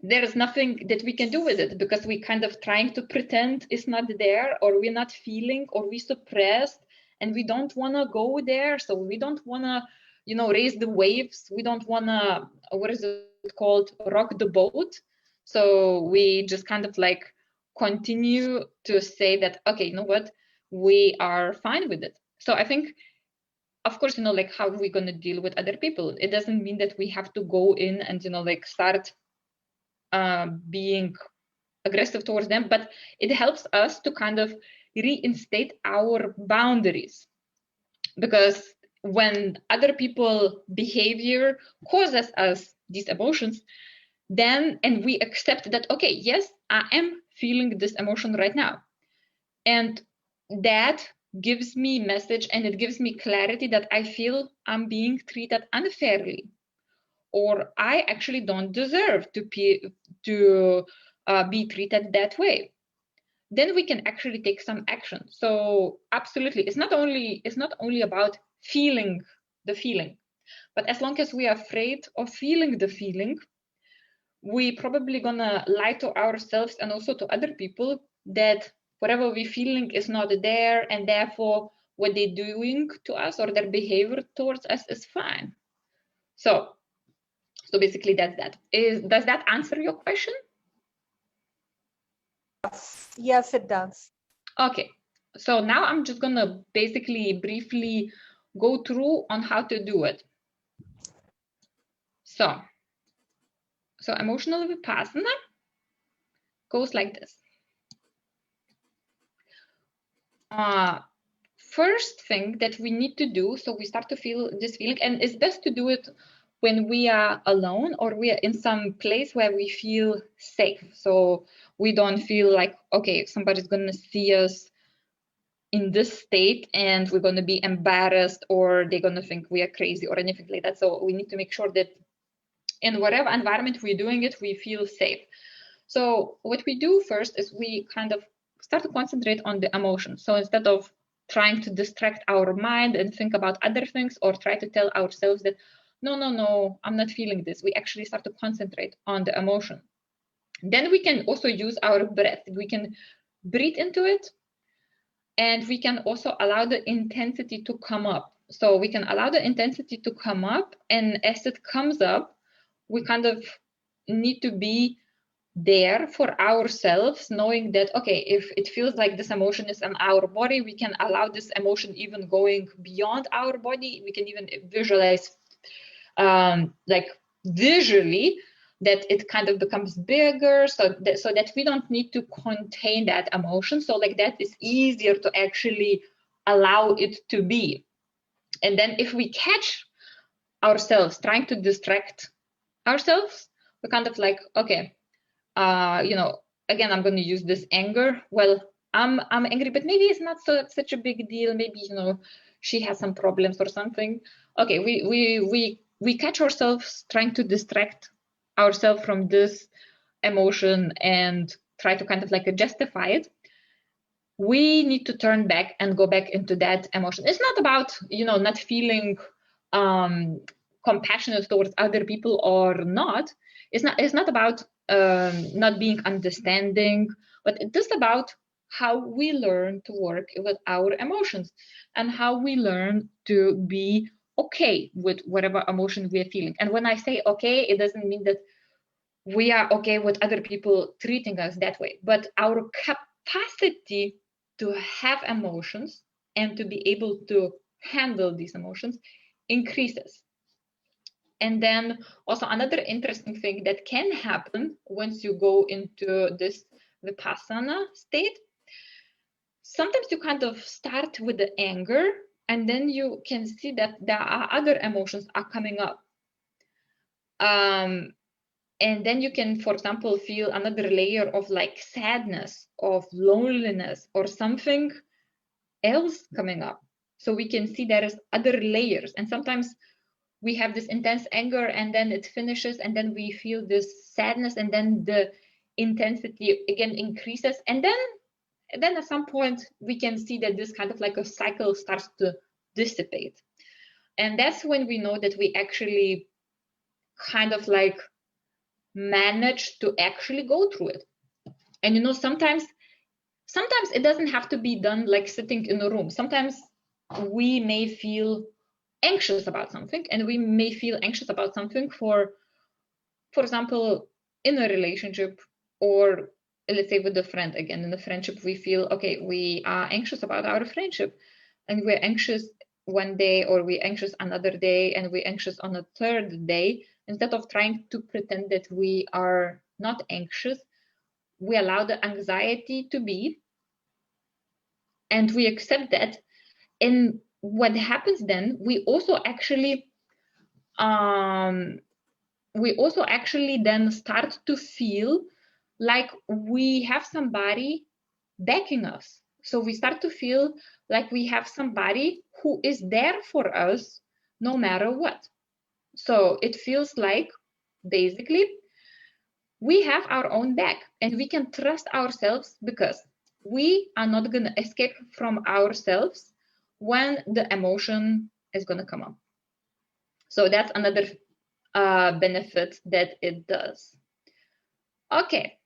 there is nothing that we can do with it, because we kind of trying to pretend it's not there, or we're not feeling, or we suppressed, and we don't want to go there. So we don't want to, you know, raise the waves. We don't want to, what is it called, rock the boat. So we just kind of like continue to say that, okay, you know what, we are fine with it. So I think, of course, you know, like, how are we going to deal with other people? It doesn't mean that we have to go in and, you know, like, start being aggressive towards them, but it helps us to kind of reinstate our boundaries. Because when other people behavior causes us these emotions, then, and we accept that, okay, yes, I am feeling this emotion right now, and that gives me message, and it gives me clarity that I feel I'm being treated unfairly, or I actually don't deserve to be treated that way. Then we can actually take some action. So absolutely, it's not only about feeling the feeling, but as long as we are afraid of feeling the feeling, we probably gonna lie to ourselves and also to other people that whatever we're feeling is not there, and therefore what they're doing to us or their behavior towards us is fine. So basically that's that. Does that answer your question? Yes, it does. Okay, so now I'm just gonna basically briefly go through on how to do it. So emotional vipassana goes like this. First thing that we need to do, so we start to feel this feeling, and it's best to do it when we are alone or we are in some place where we feel safe. So we don't feel like, okay, somebody's gonna see us in this state and we're going to be embarrassed, or they're going to think we are crazy or anything like that. So we need to make sure that in whatever environment we're doing it, we feel safe. So what we do first is we kind of start to concentrate on the emotion. So instead of trying to distract our mind and think about other things, or try to tell ourselves that, no, I'm not feeling this, we actually start to concentrate on the emotion. Then we can also use our breath. We can breathe into it, and we can also allow the intensity to come up. So we can allow the intensity to come up, and as it comes up, we kind of need to be there for ourselves, knowing that, okay, if it feels like this emotion is in our body, we can allow this emotion even going beyond our body. We can even visualize, like visually, that it kind of becomes bigger, so that we don't need to contain that emotion. So like that is easier to actually allow it to be. And then if we catch ourselves trying to distract ourselves, we're kind of like, okay, you know, again, I'm going to use this anger. Well, I'm angry, but maybe it's not such a big deal. Maybe, you know, she has some problems or something. Okay, we catch ourselves trying to distract ourselves from this emotion and try to kind of like justify it. We need to turn back and go back into that emotion. It's not about, you know, not feeling compassionate towards other people or not. It's not about not being understanding, but it's just about how we learn to work with our emotions and how we learn to be okay with whatever emotion we are feeling. And when I say okay, it doesn't mean that we are okay with other people treating us that way, but our capacity to have emotions and to be able to handle these emotions increases. And then also another interesting thing that can happen once you go into this vipassana state, sometimes you kind of start with the anger, and then you can see that there are other emotions are coming up. And then you can, for example, feel another layer of like sadness, of loneliness, or something else coming up. So we can see there is other layers. And sometimes we have this intense anger, and then it finishes, and then we feel this sadness, and then the intensity again increases, and then at some point we can see that this kind of like a cycle starts to dissipate. And that's when we know that we actually kind of like manage to actually go through it. And you know, sometimes it doesn't have to be done like sitting in a room. Sometimes we may feel anxious about something, and we may feel anxious about something for example, in a relationship, or let's say with a friend. Again, in a friendship, we feel, okay, we are anxious about our friendship, and we're anxious one day, or we're anxious another day, and we're anxious on a third day. Instead of trying to pretend that we are not anxious, we allow the anxiety to be, and we accept that. And what happens then, we also actually then start to feel like we have somebody backing us. So we start to feel like we have somebody who is there for us no matter what. So it feels like basically we have our own back, and we can trust ourselves because we are not going to escape from ourselves when the emotion is going to come up. So that's another benefit that it does. Okay,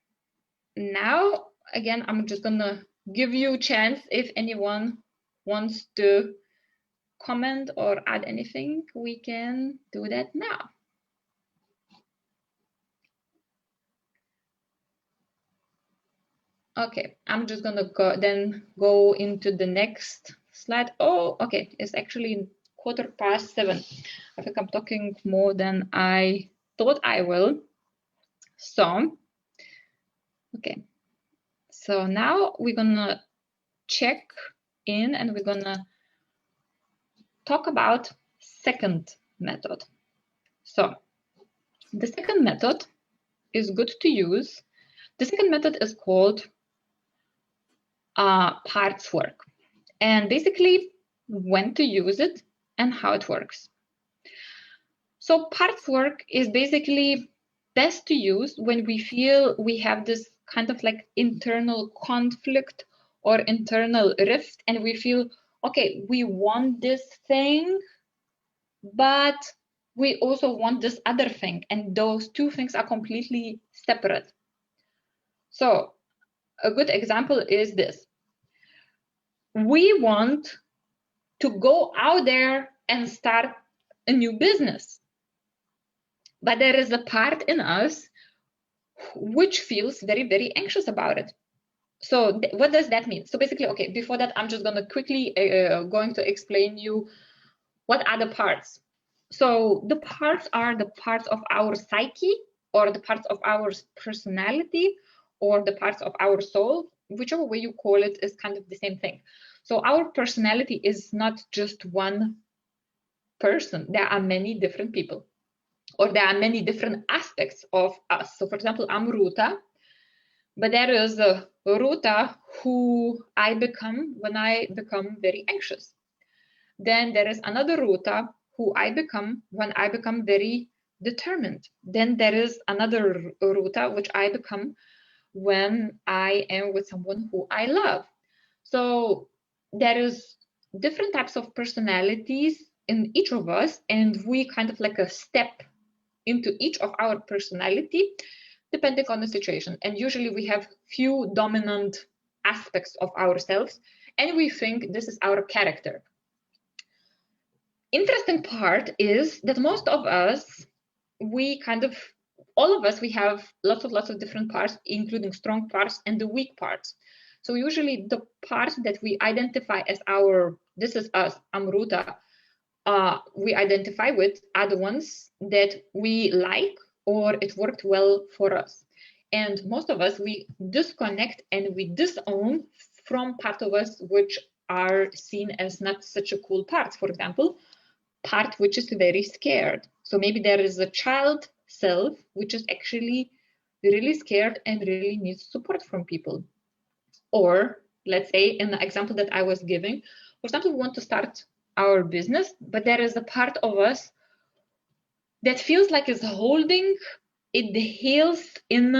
now again, I'm just gonna give you a chance if anyone wants to comment or add anything, we can do that now. Okay, I'm just gonna go into the next slide. Oh, okay, it's actually 7:15. I think I'm talking more than I thought I will. So, okay, so now we're gonna check in, and we're gonna talk about second method. So the second method is good to use. The second method is called parts work, and basically when to use it and how it works. So parts work is basically best to use when we feel we have this kind of like internal conflict or internal rift, and we feel, okay, we want this thing, but we also want this other thing, and those two things are completely separate. So a good example is this. We want to go out there and start a new business, but there is a part in us which feels very, very anxious about it. So what does that mean? So basically, okay, before that, I'm just gonna quickly going to explain you what are the parts. So the parts are the parts of our psyche, or the parts of our personality, or the parts of our soul, whichever way you call it is kind of the same thing. So our personality is not just one person. There are many different people, or there are many different aspects of us. So for example, I'm Ruta, but there is a Ruta who I become when I become very anxious. Then there is another Ruta who I become when I become very determined. Then there is another Ruta which I become when I am with someone who I love. So there is different types of personalities in each of us, and we kind of like a step into each of our personality depending on the situation. And usually we have few dominant aspects of ourselves, and we think this is our character. Interesting part is that most of us, all of us, we have lots of different parts, including strong parts and the weak parts. So usually the parts that we identify as this is us, I'm Ruta, we identify with are the ones that we like, or it worked well for us. And most of us, we disconnect and we disown from part of us which are seen as not such a cool part. For example, part which is very scared. So maybe there is a child self which is actually really scared and really needs support from people. Or let's say in the example that I was giving, for example, we want to start our business, but there is a part of us that feels like it's holding it heels in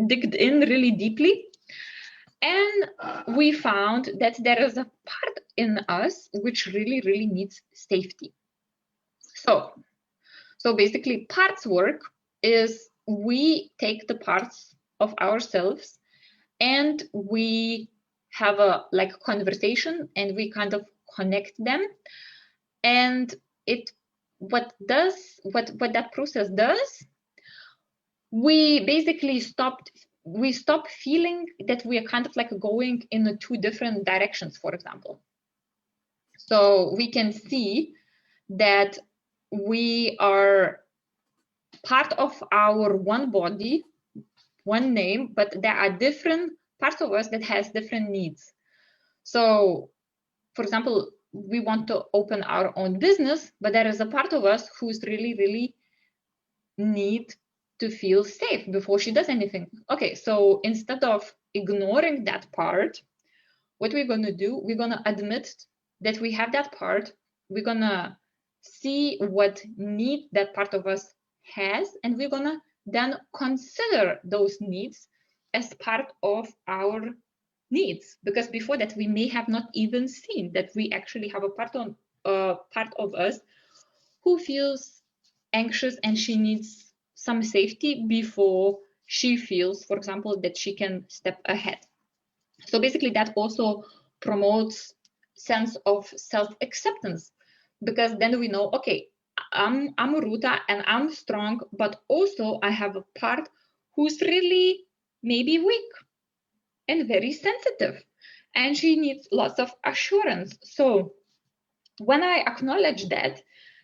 digged in really deeply, and we found that there is a part in us which really needs safety. So basically, parts work is we take the parts of ourselves and we have a like conversation and we kind of connect them, and what that process does, we basically stop feeling that we are kind of like going in two different directions, for example. So we can see that we are part of our one body, one name, but there are different parts of us that has different needs. So for example, we want to open our own business, but there is a part of us who's really need to feel safe before she does anything. Okay, so instead of ignoring that part, what we're going to do, we're going to admit that we have that part. We're going to see what need that part of us has, and we're going to then consider those needs as part of our needs, because before that we may have not even seen that we actually have a part of us who feels anxious and she needs some safety before she feels, for example, that she can step ahead. So basically that also promotes sense of self-acceptance, because then we know, okay, I'm Ruta and I'm strong, but also I have a part who's really maybe weak and very sensitive, and she needs lots of assurance. So when I acknowledge that,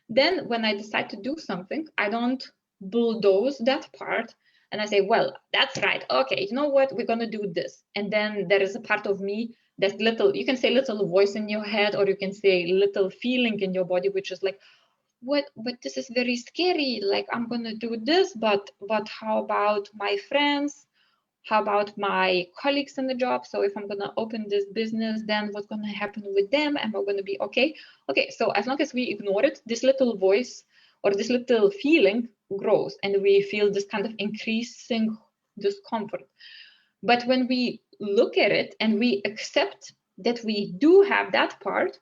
then when I decide to do something, I don't bulldoze that part and I say, well, that's right. Okay, you know what? We're going to do this. And then there is a part of me that little, you can say little voice in your head, or you can say little feeling in your body, which is like, what, but this is very scary. Like, I'm going to do this, but how about my friends? How about my colleagues in the job? So if I'm going to open this business, then what's going to happen with them? Am I going to be okay? Okay, so as long as we ignore it, this little voice or this little feeling grows and we feel this kind of increasing discomfort. But when we look at it and we accept that we do have that part,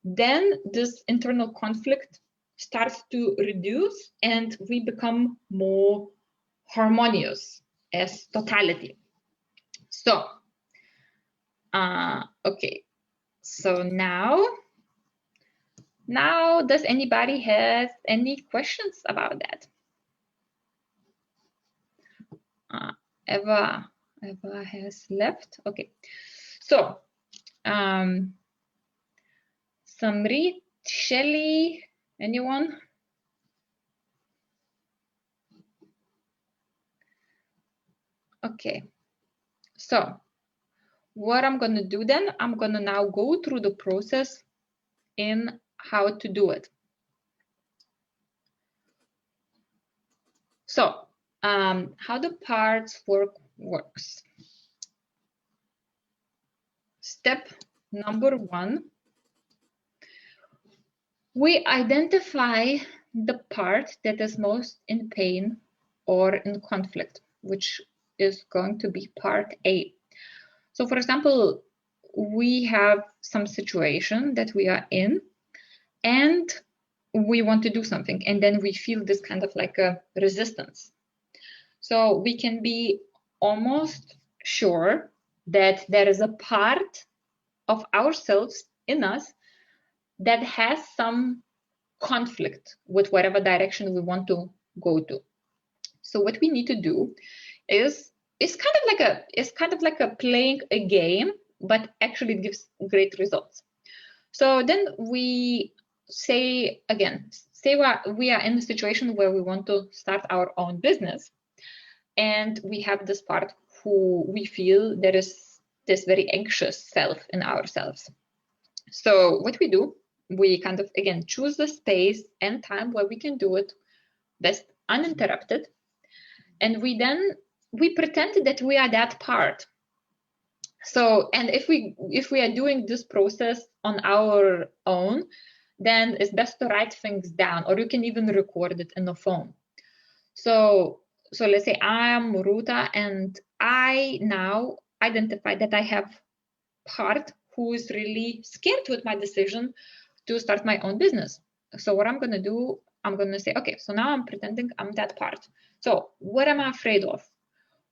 then this internal conflict starts to reduce and we become more harmonious as totality. So, okay, so now does anybody have any questions about that? Eva has left. Okay, so Samrit, Shelly, anyone? Okay, so what I'm going to do then, I'm going to now go through the process in how to do it. So how the parts works. Step number 1, we identify the part that is most in pain or in conflict, which is going to be part A. So for example, we have some situation that we are in and we want to do something, and then we feel this kind of like a resistance. So we can be almost sure that there is a part of ourselves in us that has some conflict with whatever direction we want to go to. So what we need to do is kind of like a playing a game, but actually it gives great results. So then we say we are in a situation where we want to start our own business, and we have this part who we feel there is this very anxious self in ourselves. So what we do, we kind of again choose the space and time where we can do it best uninterrupted, and we pretend that we are that part. So, and if we are doing this process on our own, then it's best to write things down, or you can even record it in the phone. So So let's say I'm Ruta and I now identify that I have part who is really scared with my decision to start my own business. So what I'm going to do, I'm going to say, okay, so now I'm pretending I'm that part. So what am I afraid of?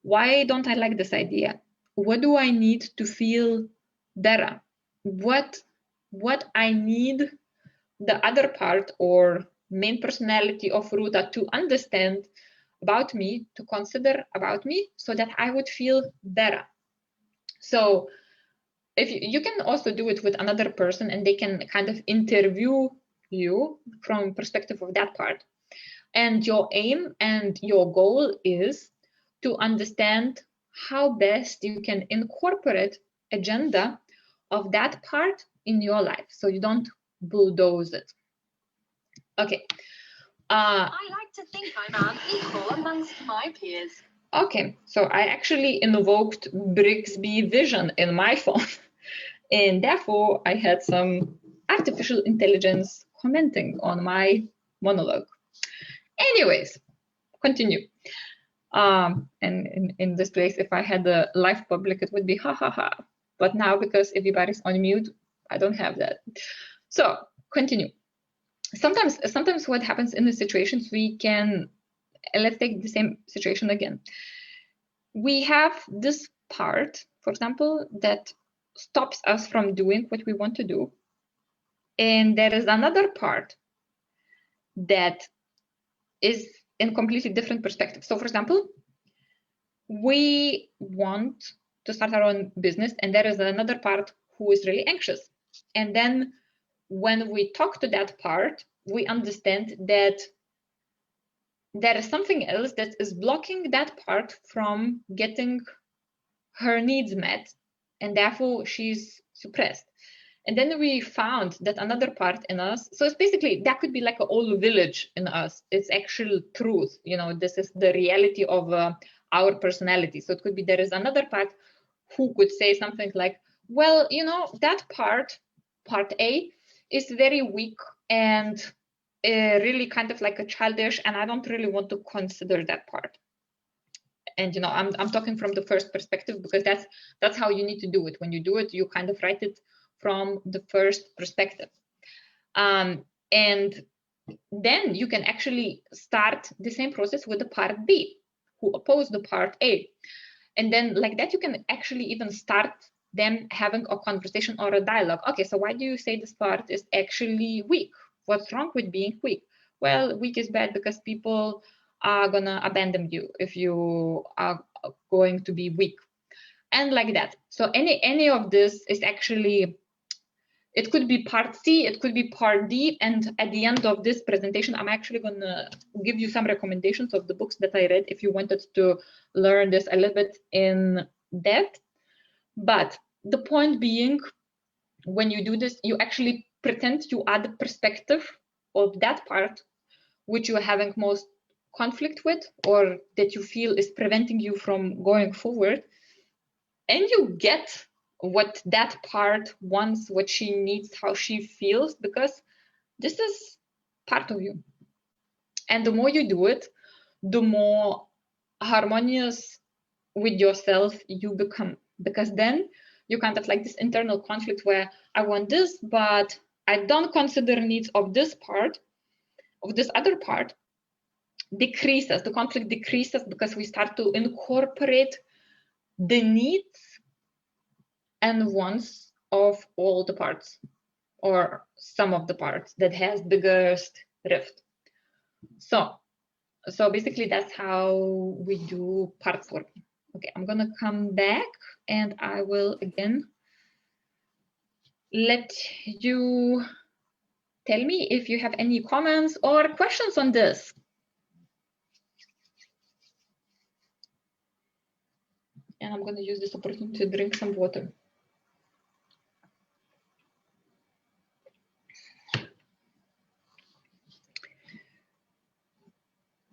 Why don't I like this idea? What do I need to feel better? What I need the other part or main personality of Ruta to understand about me, to consider about me, so that I would feel better. So if you can also do it with another person and they can kind of interview you from perspective of that part. And your aim and your goal is to understand how best you can incorporate agenda of that part in your life so you don't bulldoze it. Okay. I like to think I'm equal amongst my peers. Okay, so I actually invoked Brixby Vision in my phone, and therefore I had some artificial intelligence commenting on my monologue. Anyways, continue. And in this place, if I had a live public, it would be ha ha ha. But now, because everybody's on mute, I don't have that. So continue. Sometimes what happens in the situations, we can, let's take the same situation again. We have this part, for example, that stops us from doing what we want to do. And there is another part that is in completely different perspective. So for example, we want to start our own business and there is another part who is really anxious. And then when we talk to that part, we understand that there is something else that is blocking that part from getting her needs met, and therefore she's suppressed. And then we found that another part in us, so it's basically, that could be like a whole village in us. It's actual truth, you know, this is the reality of our personality. So it could be there is another part who could say something like, well, you know, that part A, is very weak and really kind of like a childish, and I don't really want to consider that part. And you know, I'm talking from the first perspective because that's how you need to do it. When you do it, you kind of write it from the first perspective. And then you can actually start the same process with the part B, who oppose the part A. And then like that, you can actually even start them having a conversation or a dialogue. Okay, so why do you say this part is actually weak? What's wrong with being weak? Well, weak is bad because people are gonna abandon you if you are going to be weak. And like that. So any of this is actually, it could be part C, it could be part D, and at the end of this presentation, I'm actually gonna give you some recommendations of the books that I read if you wanted to learn this a little bit in depth. But the point being, when you do this, you actually pretend you add the perspective of that part which you're having most conflict with, or that you feel is preventing you from going forward, and you get what that part wants, what she needs, how she feels, because this is part of you. And the more you do it, the more harmonious with yourself you become, because then you kind of like this internal conflict where I want this, but I don't consider needs of this part, of this other part, decreases, the conflict decreases because we start to incorporate the needs and wants of all the parts, or some of the parts that has biggest rift. So basically that's how we do parts work. Okay, I'm gonna come back and I will again let you tell me if you have any comments or questions on this. And I'm gonna use this opportunity to drink some water.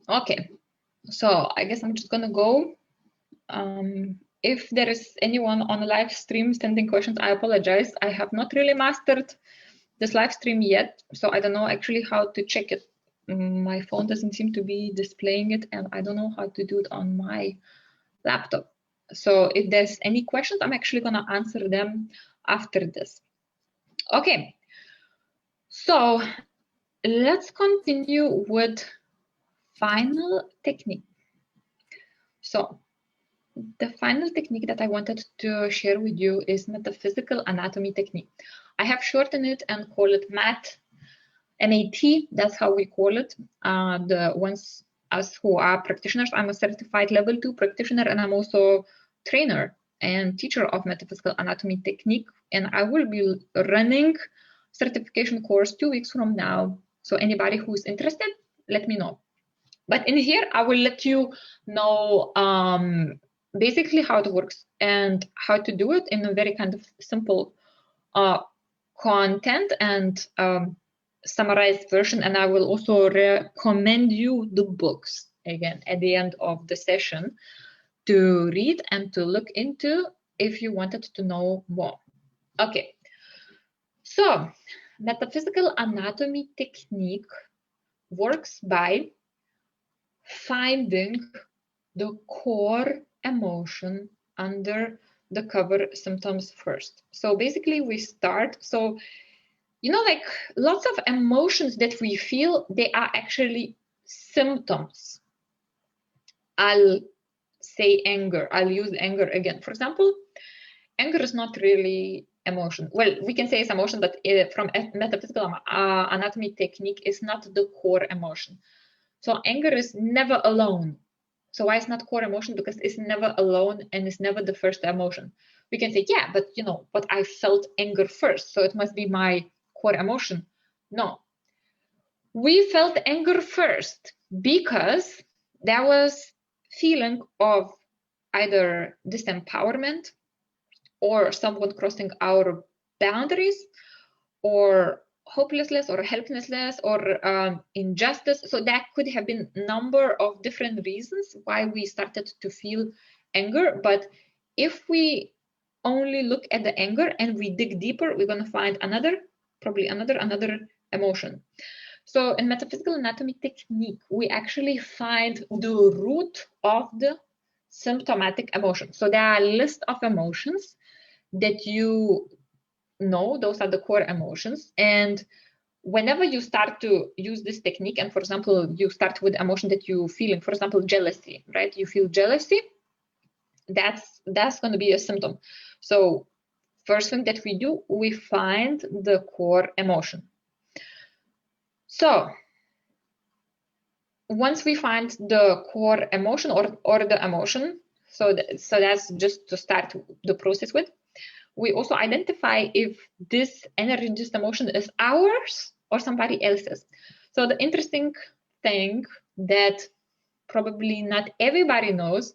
Okay, so I guess I'm just gonna go. If there is anyone on the live stream sending questions, I apologize. I have not really mastered this live stream yet, so I don't know actually how to check it. my phone doesn't seem to be displaying it, and I don't know how to do it on my laptop. So if there's any questions, I'm actually going to answer them after this. Okay, so let's continue with final technique. So the final technique that I wanted to share with you is metaphysical anatomy technique. I have shortened it and call it MAT. That's how we call it. The ones us who are practitioners, I'm a certified level 2 practitioner, and I'm also trainer and teacher of metaphysical anatomy technique. And I will be running certification course 2 weeks from now. So anybody who's interested, let me know. But in here, I will let you know basically how it works and how to do it in a very kind of simple content and summarized version. And I will also recommend you the books again at the end of the session to read and to look into if you wanted to know more. Okay, so metaphysical anatomy technique works by finding the core emotion under the cover symptoms first. So basically we start, so you know, like lots of emotions that we feel, they are actually symptoms. I'll say anger, I'll use anger again. For example, anger is not really emotion. Well, we can say it's emotion, but from a metaphysical anatomy technique, is not the core emotion. So anger is never alone. So why it's not core emotion? Because it's never alone and it's never the first emotion. We can say, yeah, but you know, but I felt anger first, so it must be my core emotion. No, we felt anger first because there was feeling of either disempowerment or someone crossing our boundaries, or hopelessness or helplessness or injustice. So that could have been a number of different reasons why we started to feel anger. But if we only look at the anger and we dig deeper, we're going to find probably another emotion. So in metaphysical anatomy technique, we actually find the root of the symptomatic emotion. So there are a list of emotions that you know, those are the core emotions. And whenever you start to use this technique, and for example, you start with emotion that you're feeling, for example, jealousy, right? You feel jealousy, that's going to be a symptom. So first thing that we do, we find the core emotion. So once we find the core emotion or the emotion, so that's just to start the process with. We also identify if this energy, this emotion is ours or somebody else's. So the interesting thing that probably not everybody knows,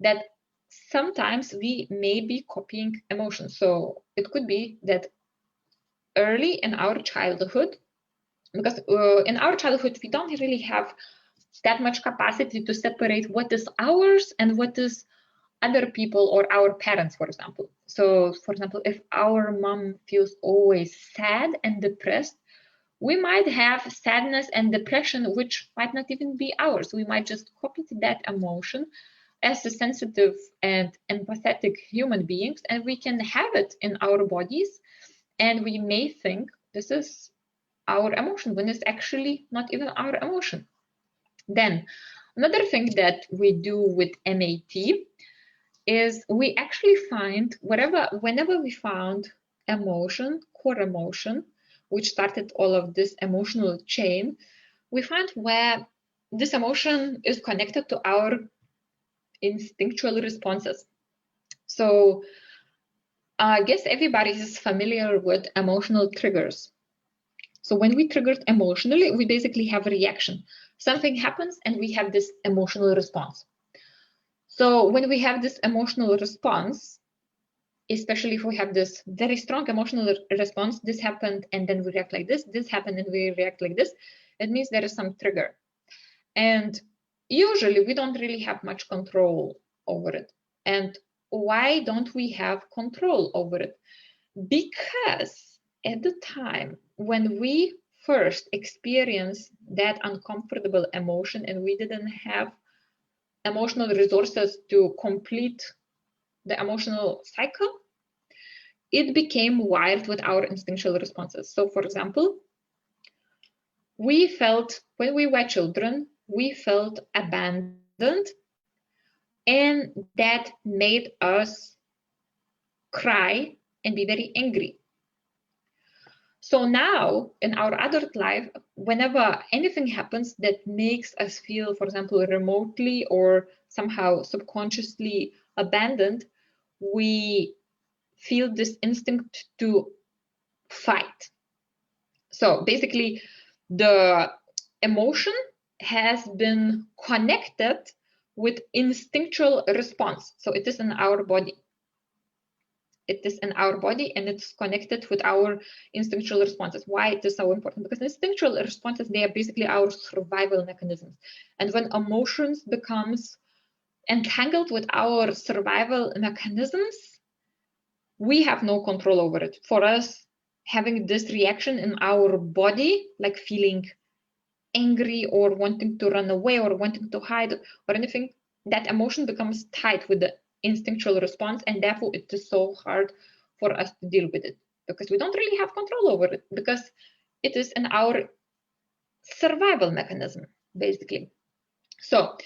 that sometimes we may be copying emotions. So it could be that early in our childhood, because in our childhood, we don't really have that much capacity to separate what is ours and what is other people or our parents, for example. So, for example, if our mom feels always sad and depressed, we might have sadness and depression, which might not even be ours. We might just copy that emotion as a sensitive and empathetic human beings, and we can have it in our bodies, and we may think this is our emotion when it's actually not even our emotion. Then, another thing that we do with MAT is we actually find whenever we found emotion, core emotion, which started all of this emotional chain, we find where this emotion is connected to our instinctual responses. So I guess everybody is familiar with emotional triggers. So when we triggered emotionally, we basically have a reaction. Something happens and we have this emotional response. So when we have this emotional response, especially if we have this very strong emotional response, this happened and then we react like this happened and we react like this, it means there is some trigger. And usually we don't really have much control over it. And why don't we have control over it? Because at the time when we first experience that uncomfortable emotion and we didn't have emotional resources to complete the emotional cycle, it became wired with our instinctual responses. So for example, we felt, when we were children, we felt abandoned, and that made us cry and be very angry. So now in our adult life, whenever anything happens that makes us feel, for example, remotely or somehow subconsciously abandoned, we feel this instinct to fight. So basically, the emotion has been connected with instinctual response. So it is in our body. It is in our body and it's connected with our instinctual responses. Why it is so important? Because instinctual responses, they are basically our survival mechanisms. And when emotions becomes entangled with our survival mechanisms, we have no control over it. For us, having this reaction in our body, like feeling angry or wanting to run away or wanting to hide or anything, that emotion becomes tied with the instinctual response, and therefore it is so hard for us to deal with it because we don't really have control over it because it is in our survival mechanism, basically. So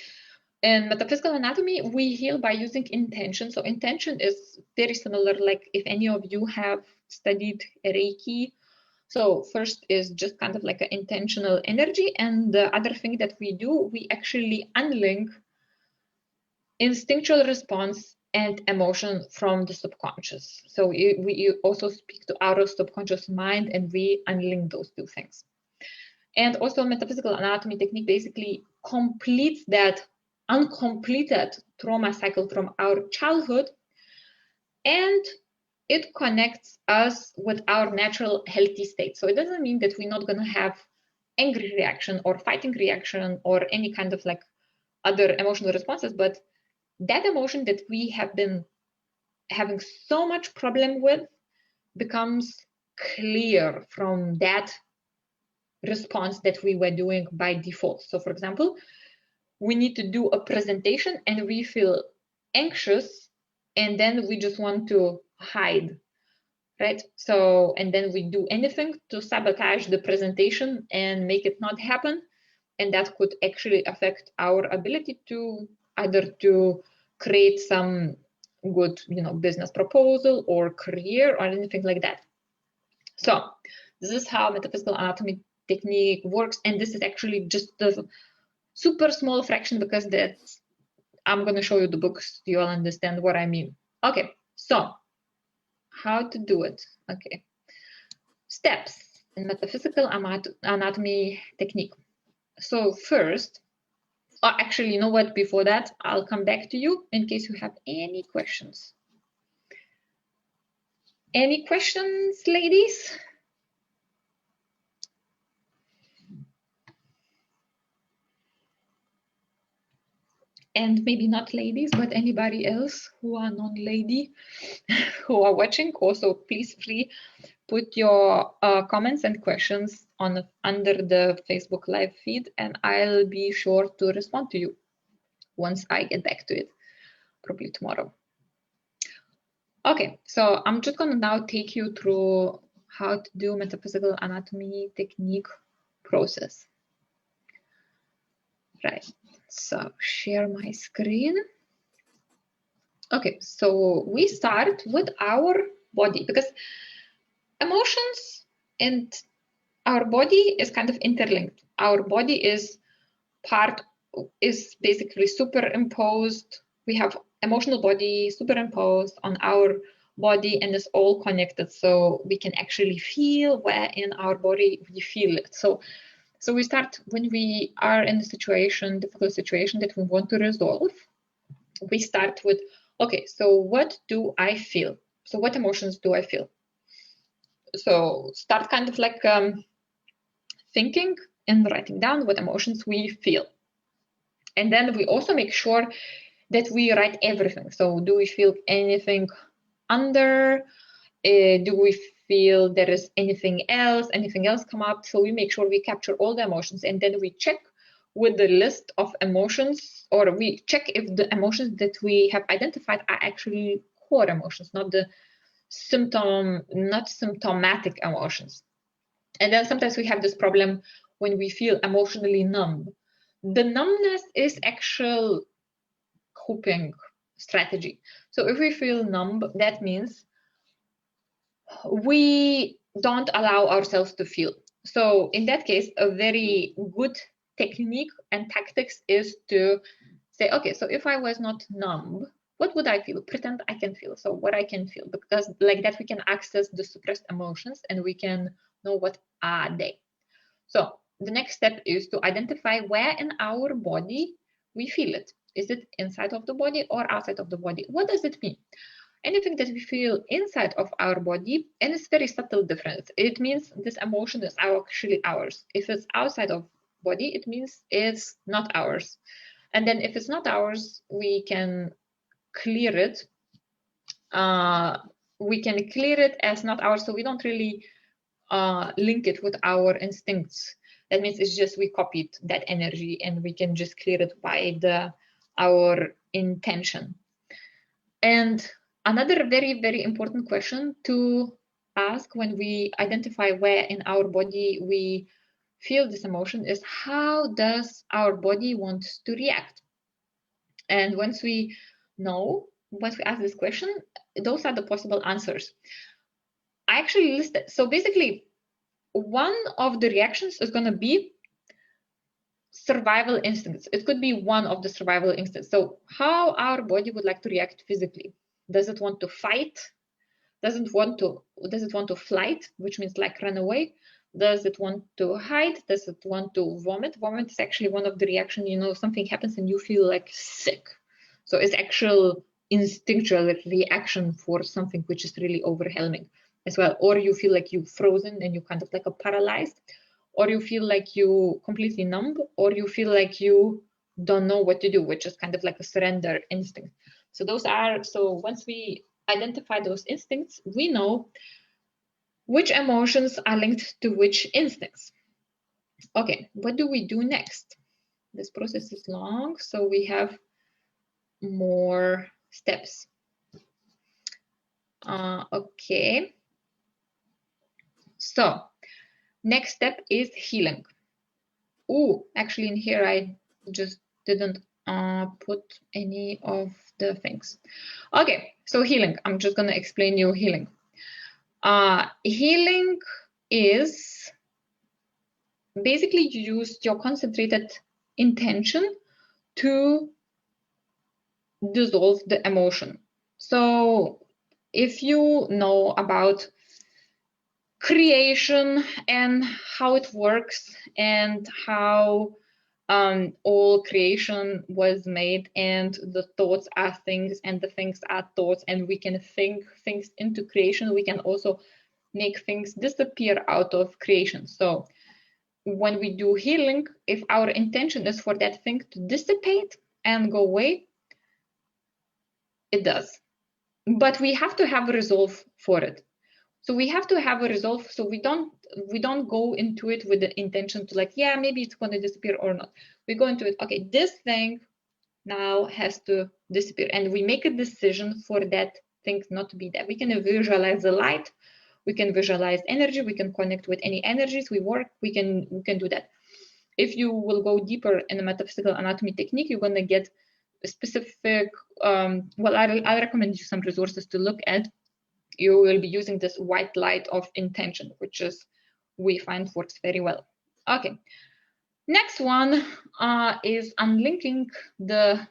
in metaphysical anatomy, we heal by using intention. So intention is very similar, like if any of you have studied Reiki. So first is just kind of like an intentional energy, and the other thing that we do, we actually unlink instinctual response and emotion from the subconscious. So we also speak to our subconscious mind and we unlink those two things. And also metaphysical anatomy technique basically completes that uncompleted trauma cycle from our childhood, and it connects us with our natural healthy state. So it doesn't mean that we're not going to have angry reaction or fighting reaction or any kind of like other emotional responses, but that emotion that we have been having so much problem with becomes clear from that response that we were doing by default. So for example, we need to do a presentation and we feel anxious and then we just want to hide, right? So, and then we do anything to sabotage the presentation and make it not happen. And that could actually affect our ability to either to create some good, business proposal or career or anything like that. So this is how metaphysical anatomy technique works. And this is actually just a super small fraction because that's, I'm going to show you the books. You'll understand what I mean. Okay, so how to do it? Okay, steps in metaphysical anatomy technique. So first, actually, you know what? Before that, I'll come back to you in case you have any questions. Any questions, ladies? And maybe not ladies, but anybody else who are non-lady who are watching, also please free put your comments and questions on under the Facebook live feed, and I'll be sure to respond to you once I get back to it, probably tomorrow. Okay, so I'm just gonna now take you through how to do metaphysical anatomy technique process. Right, so share my screen. Okay, so we start with our body because emotions and our body is kind of interlinked. Our body is basically superimposed. We have emotional body superimposed on our body and it's all connected. So we can actually feel where in our body we feel it. So we start when we are in a situation, difficult situation that we want to resolve. We start with, okay, so what do I feel? So what emotions do I feel? So start kind of like thinking and writing down what emotions we feel. And then we also make sure that we write everything. So do we feel anything under? Do we feel there is anything else come up. So we make sure we capture all the emotions, and then we check with the list of emotions, or we check if the emotions that we have identified are actually core emotions, not symptomatic emotions. And then sometimes we have this problem when we feel emotionally numb. The numbness is actual coping strategy. So if we feel numb, that means we don't allow ourselves to feel. So in that case, a very good technique and tactics is to say, okay, so if I was not numb, what would I feel? Pretend I can feel. So what I can feel, because like that we can access the suppressed emotions and we can know what are they. So the next step is to identify where in our body we feel it. Is it inside of the body or outside of the body? What does it mean? Anything that we feel inside of our body, and it's very subtle difference. It means this emotion is actually ours. If it's outside of body, it means it's not ours. And then if it's not ours, we can clear it. We can clear it as not ours, so we don't really link it with our instincts. That means it's just we copied that energy, and we can just clear it by our intention. And another very, very important question to ask when we identify where in our body we feel this emotion is, how does our body want to react? And once we ask this question, those are the possible answers. I actually listed, so basically one of the reactions is going to be survival instincts. It could be one of the survival instincts. So how our body would like to react physically. Does it want to fight? Does it want to flight, which means like run away? Does it want to hide? Does it want to vomit? Vomit is actually one of the reactions. You know, something happens and you feel like sick. So it's actual instinctual reaction for something which is really overwhelming as well. Or you feel like you're frozen and you kind of like a paralyzed, or you feel like you completely numb, or you feel like you don't know what to do, which is kind of like a surrender instinct. So once we identify those instincts, we know which emotions are linked to which instincts. Okay, what do we do next? This process is long, so we have more steps. Okay, so next step is healing. Oh, actually in here I just didn't put any of the things. Okay, so healing. I'm just gonna explain you healing. Healing is basically you use your concentrated intention to dissolve the emotion. So if you know about creation and how it works and how all creation was made, and the thoughts are things and the things are thoughts, and we can think things into creation, we can also make things disappear out of creation. So when we do healing, if our intention is for that thing to dissipate and go away, it does. But we have to have a resolve for it. So we have to have a resolve, so we don't go into it with the intention to like, yeah, maybe it's going to disappear or not. We go into it, okay, this thing now has to disappear, and we make a decision for that thing not to be there. We can visualize the light, we can visualize energy, we can connect with any energies we can do that. If you will go deeper in the metaphysical anatomy technique, you're going to get a specific, well, I'll recommend you some resources to look at. You will be using this white light of intention, which is, we find works very well. Okay, next one is unlinking the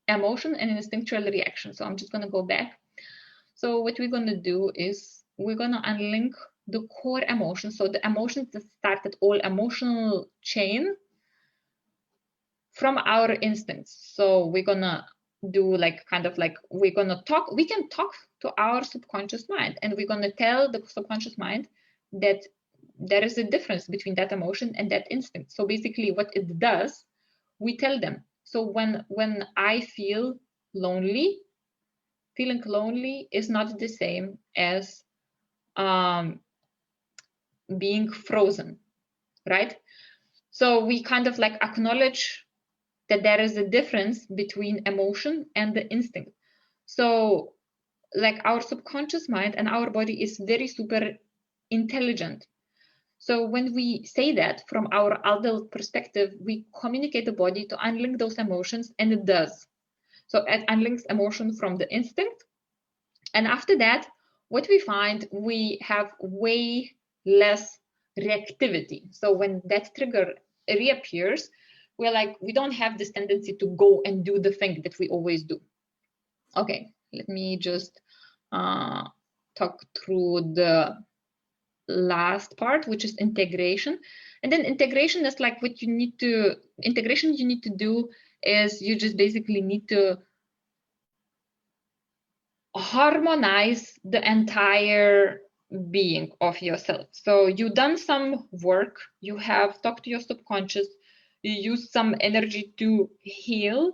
emotion and instinctual reaction. So I'm just going to go back. So what we're going to do is we're going to unlink the core emotions. So the emotions that started all emotional chain from our instincts. So we're going to do like kind of like we can talk to our subconscious mind, and we're going to tell the subconscious mind that there is a difference between that emotion and that instinct. So basically what it does, we tell them. So when I feel lonely, feeling lonely is not the same as being frozen, right? So we kind of like acknowledge that there is a difference between emotion and the instinct. So like our subconscious mind and our body is very super intelligent. So when we say that from our adult perspective, we communicate the body to unlink those emotions, and it does. So it unlinks emotion from the instinct. And after that, what we find, we have way less reactivity. So when that trigger reappears, we're like, we don't have this tendency to go and do the thing that we always do. Okay, let me just talk through the last part, which is integration. And then integration is like what you need to, integration you need to do is you just basically need to harmonize the entire being of yourself. So you've done some work, you have talked to your subconscious, you use some energy to heal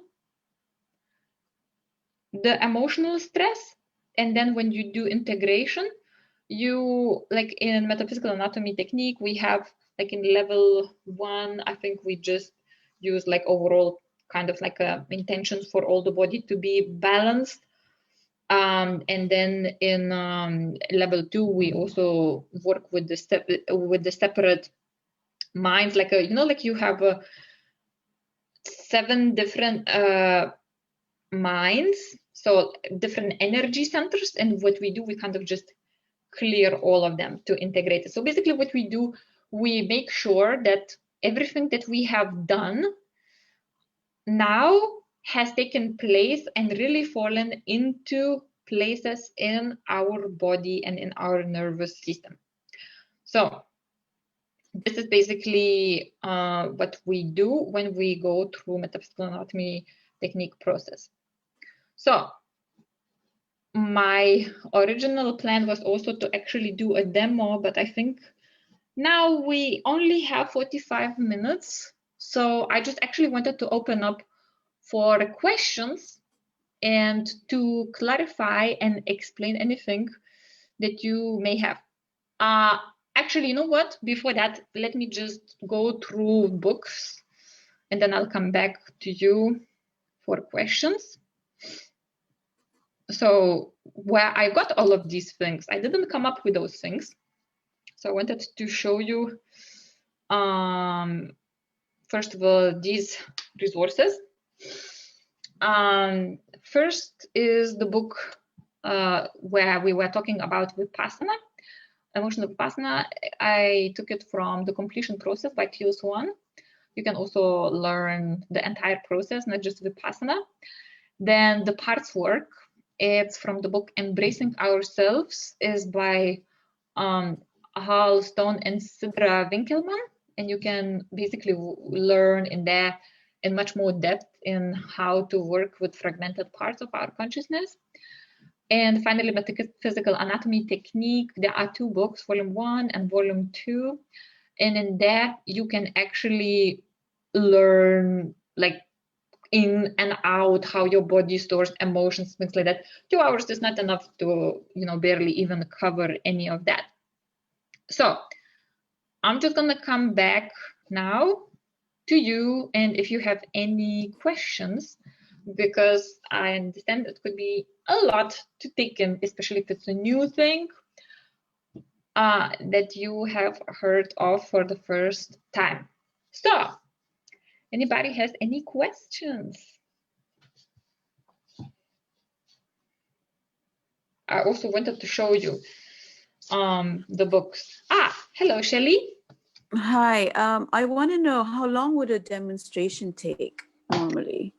the emotional stress. And then when you do integration, you, like in metaphysical anatomy technique, we have like in level 1, I think we just use like overall kind of like a intentions for all the body to be balanced. And then in level 2, we also work with the separate minds, like you know, like you have 7 different minds, so different energy centers, and what we do, we kind of just clear all of them to integrate it. So basically what we do, we make sure that everything that we have done now has taken place and really fallen into places in our body and in our nervous system. So this is basically what we do when we go through metaphysical anatomy technique process. So my original plan was also to actually do a demo, but I think now we only have 45 minutes. So I just actually wanted to open up for questions and to clarify and explain anything that you may have. Actually, you know what? Before that, let me just go through books and then I'll come back to you for questions. So where I got all of these things, I didn't come up with those things. So I wanted to show you, first of all, these resources. First is the book where we were talking about Vipassana, emotional Vipassana. I took it from The Completion Process by Teal Swan. You can also learn the entire process, not just Vipassana. Then the parts work, it's from the book Embracing Ourselves, is by Hal Stone and Sidra Winkelmann, and you can basically learn in there in much more depth in how to work with fragmented parts of our consciousness. And finally, Metaphysical Anatomy Technique, there are 2 books, volume 1 and volume 2. And in there, you can actually learn like in and out how your body stores emotions, things like that. 2 hours is not enough to, you know, barely even cover any of that. So I'm just gonna come back now to you, and if you have any questions, because I understand it could be a lot to take in, especially if it's a new thing that you have heard of for the first time. So anybody has any questions? I also wanted to show you the books. Hello, Shelly. Hi, I want to know, how long would a demonstration take normally?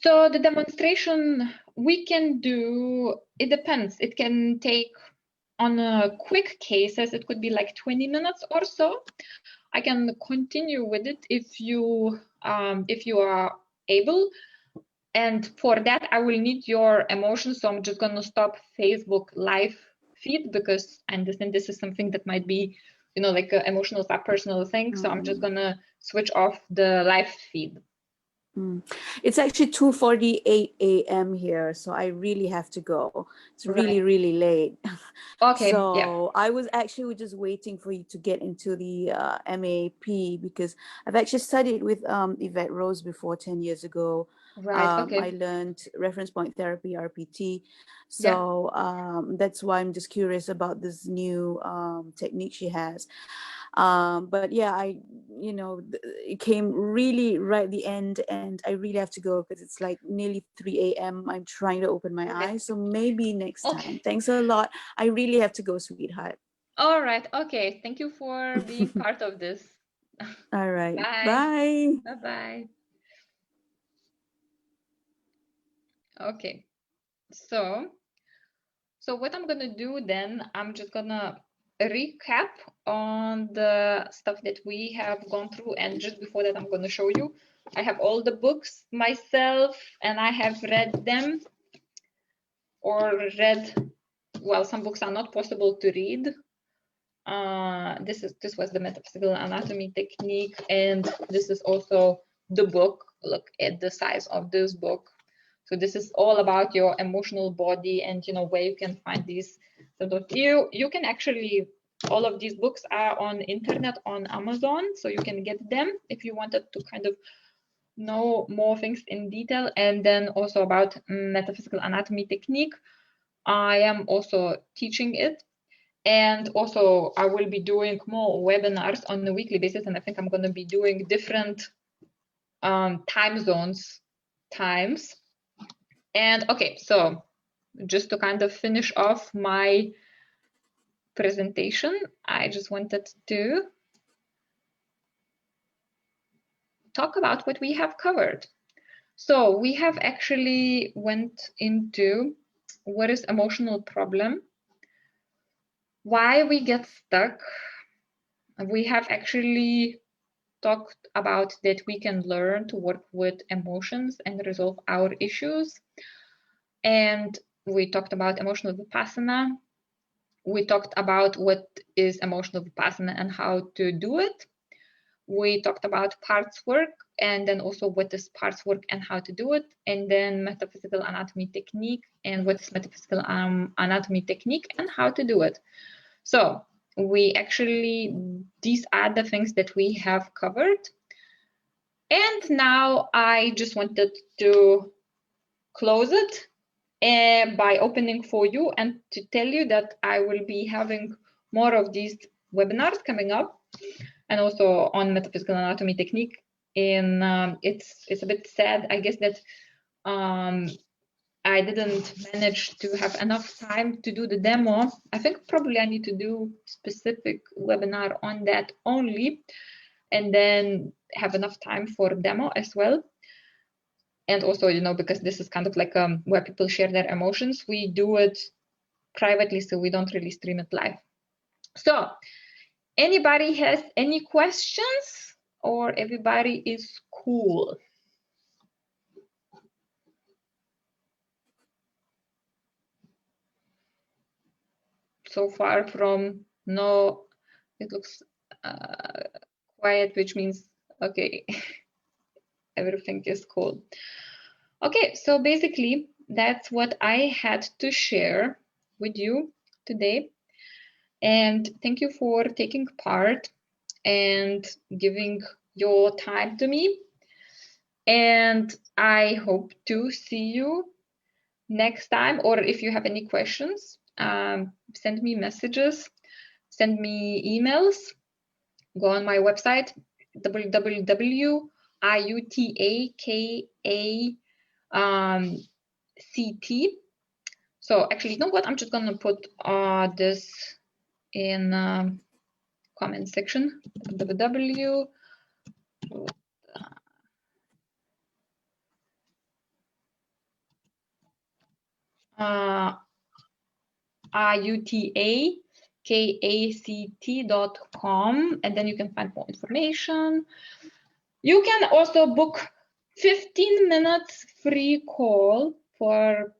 So the demonstration we can do, it depends. It can take, on quick cases, it could be like 20 minutes or so. I can continue with it if you are able. And for that, I will need your emotions. So I'm just going to stop Facebook live feed, because I understand this is something that might be, you know, like an emotional, personal thing. So I'm just going to switch off the live feed. It's actually 2:48 a.m. here, so I really have to go. It's really, Right. really late. Okay. So Yeah. I was actually just waiting for you to get into the MAP because I've actually studied with Yvette Rose before 10 years ago. Right. I Okay. learned reference point therapy, RPT. Yeah. So that's why I'm just curious about this new technique she has. But yeah, it came really right at the end, and I really have to go because it's like nearly 3 a.m. I'm trying to open my Right. eyes. So maybe next time. Okay. Thanks a lot. I really have to go, sweetheart. All right. Okay. Thank you for being part of this. All right. Bye. Bye. Bye-bye. Okay. So what I'm gonna do then, I'm just gonna recap on the stuff that we have gone through, and just before that, I'm gonna show you. I have all the books myself, and I have read them, or read. Well, some books are not possible to read. This was the metaphysical anatomy technique, and this is also the book. Look at the size of this book. So this is all about your emotional body, and where you can find these. So you can actually, all of these books are on internet on Amazon, so you can get them if you wanted to kind of know more things in detail. And then also about metaphysical anatomy technique, I am also teaching it. And also I will be doing more webinars on a weekly basis, and I think I'm going to be doing different time zones times. And okay, so just to kind of finish off my presentation, I just wanted to talk about what we have covered. So we have actually went into what is emotional problem, why we get stuck. We have actually talked about that we can learn to work with emotions and resolve our issues. And we talked about emotional vipassana. We talked about what is emotional vipassana and how to do it. We talked about parts work, and then also what is parts work and how to do it, and then metaphysical anatomy technique and what is metaphysical anatomy technique and how to do it. So we actually, these are the things that we have covered. And now I just wanted to close it by opening for you and to tell you that I will be having more of these webinars coming up, and also on metaphysical anatomy technique. And it's a bit sad, I guess, that I didn't manage to have enough time to do the demo. I think probably I need to do specific webinar on that only, and then have enough time for demo as well. And also, because this is kind of like where people share their emotions, we do it privately, so we don't really stream it live. So anybody has any questions, or everybody is cool? So far from no, it looks quiet, which means, okay, everything is cool. Okay, so basically that's what I had to share with you today. And thank you for taking part and giving your time to me. And I hope to see you next time, or if you have any questions, send me messages, send me emails, go on my website, www.rutakact. So actually, you know what? I'm just gonna put this in comment section. www. rutakact.com, and then you can find more information. You can also book 15 minutes free call for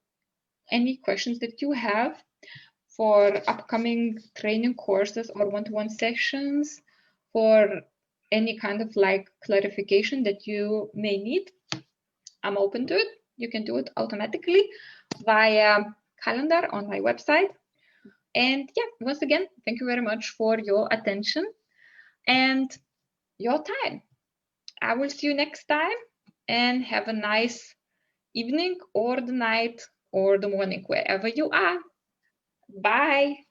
any questions that you have for upcoming training courses or one-to-one sessions, for any kind of like clarification that you may need. I'm open to it. You can do it automatically via calendar on my website. And yeah, once again, thank you very much for your attention and your time. I will see you next time, and have a nice evening or the night or the morning, wherever you are. Bye.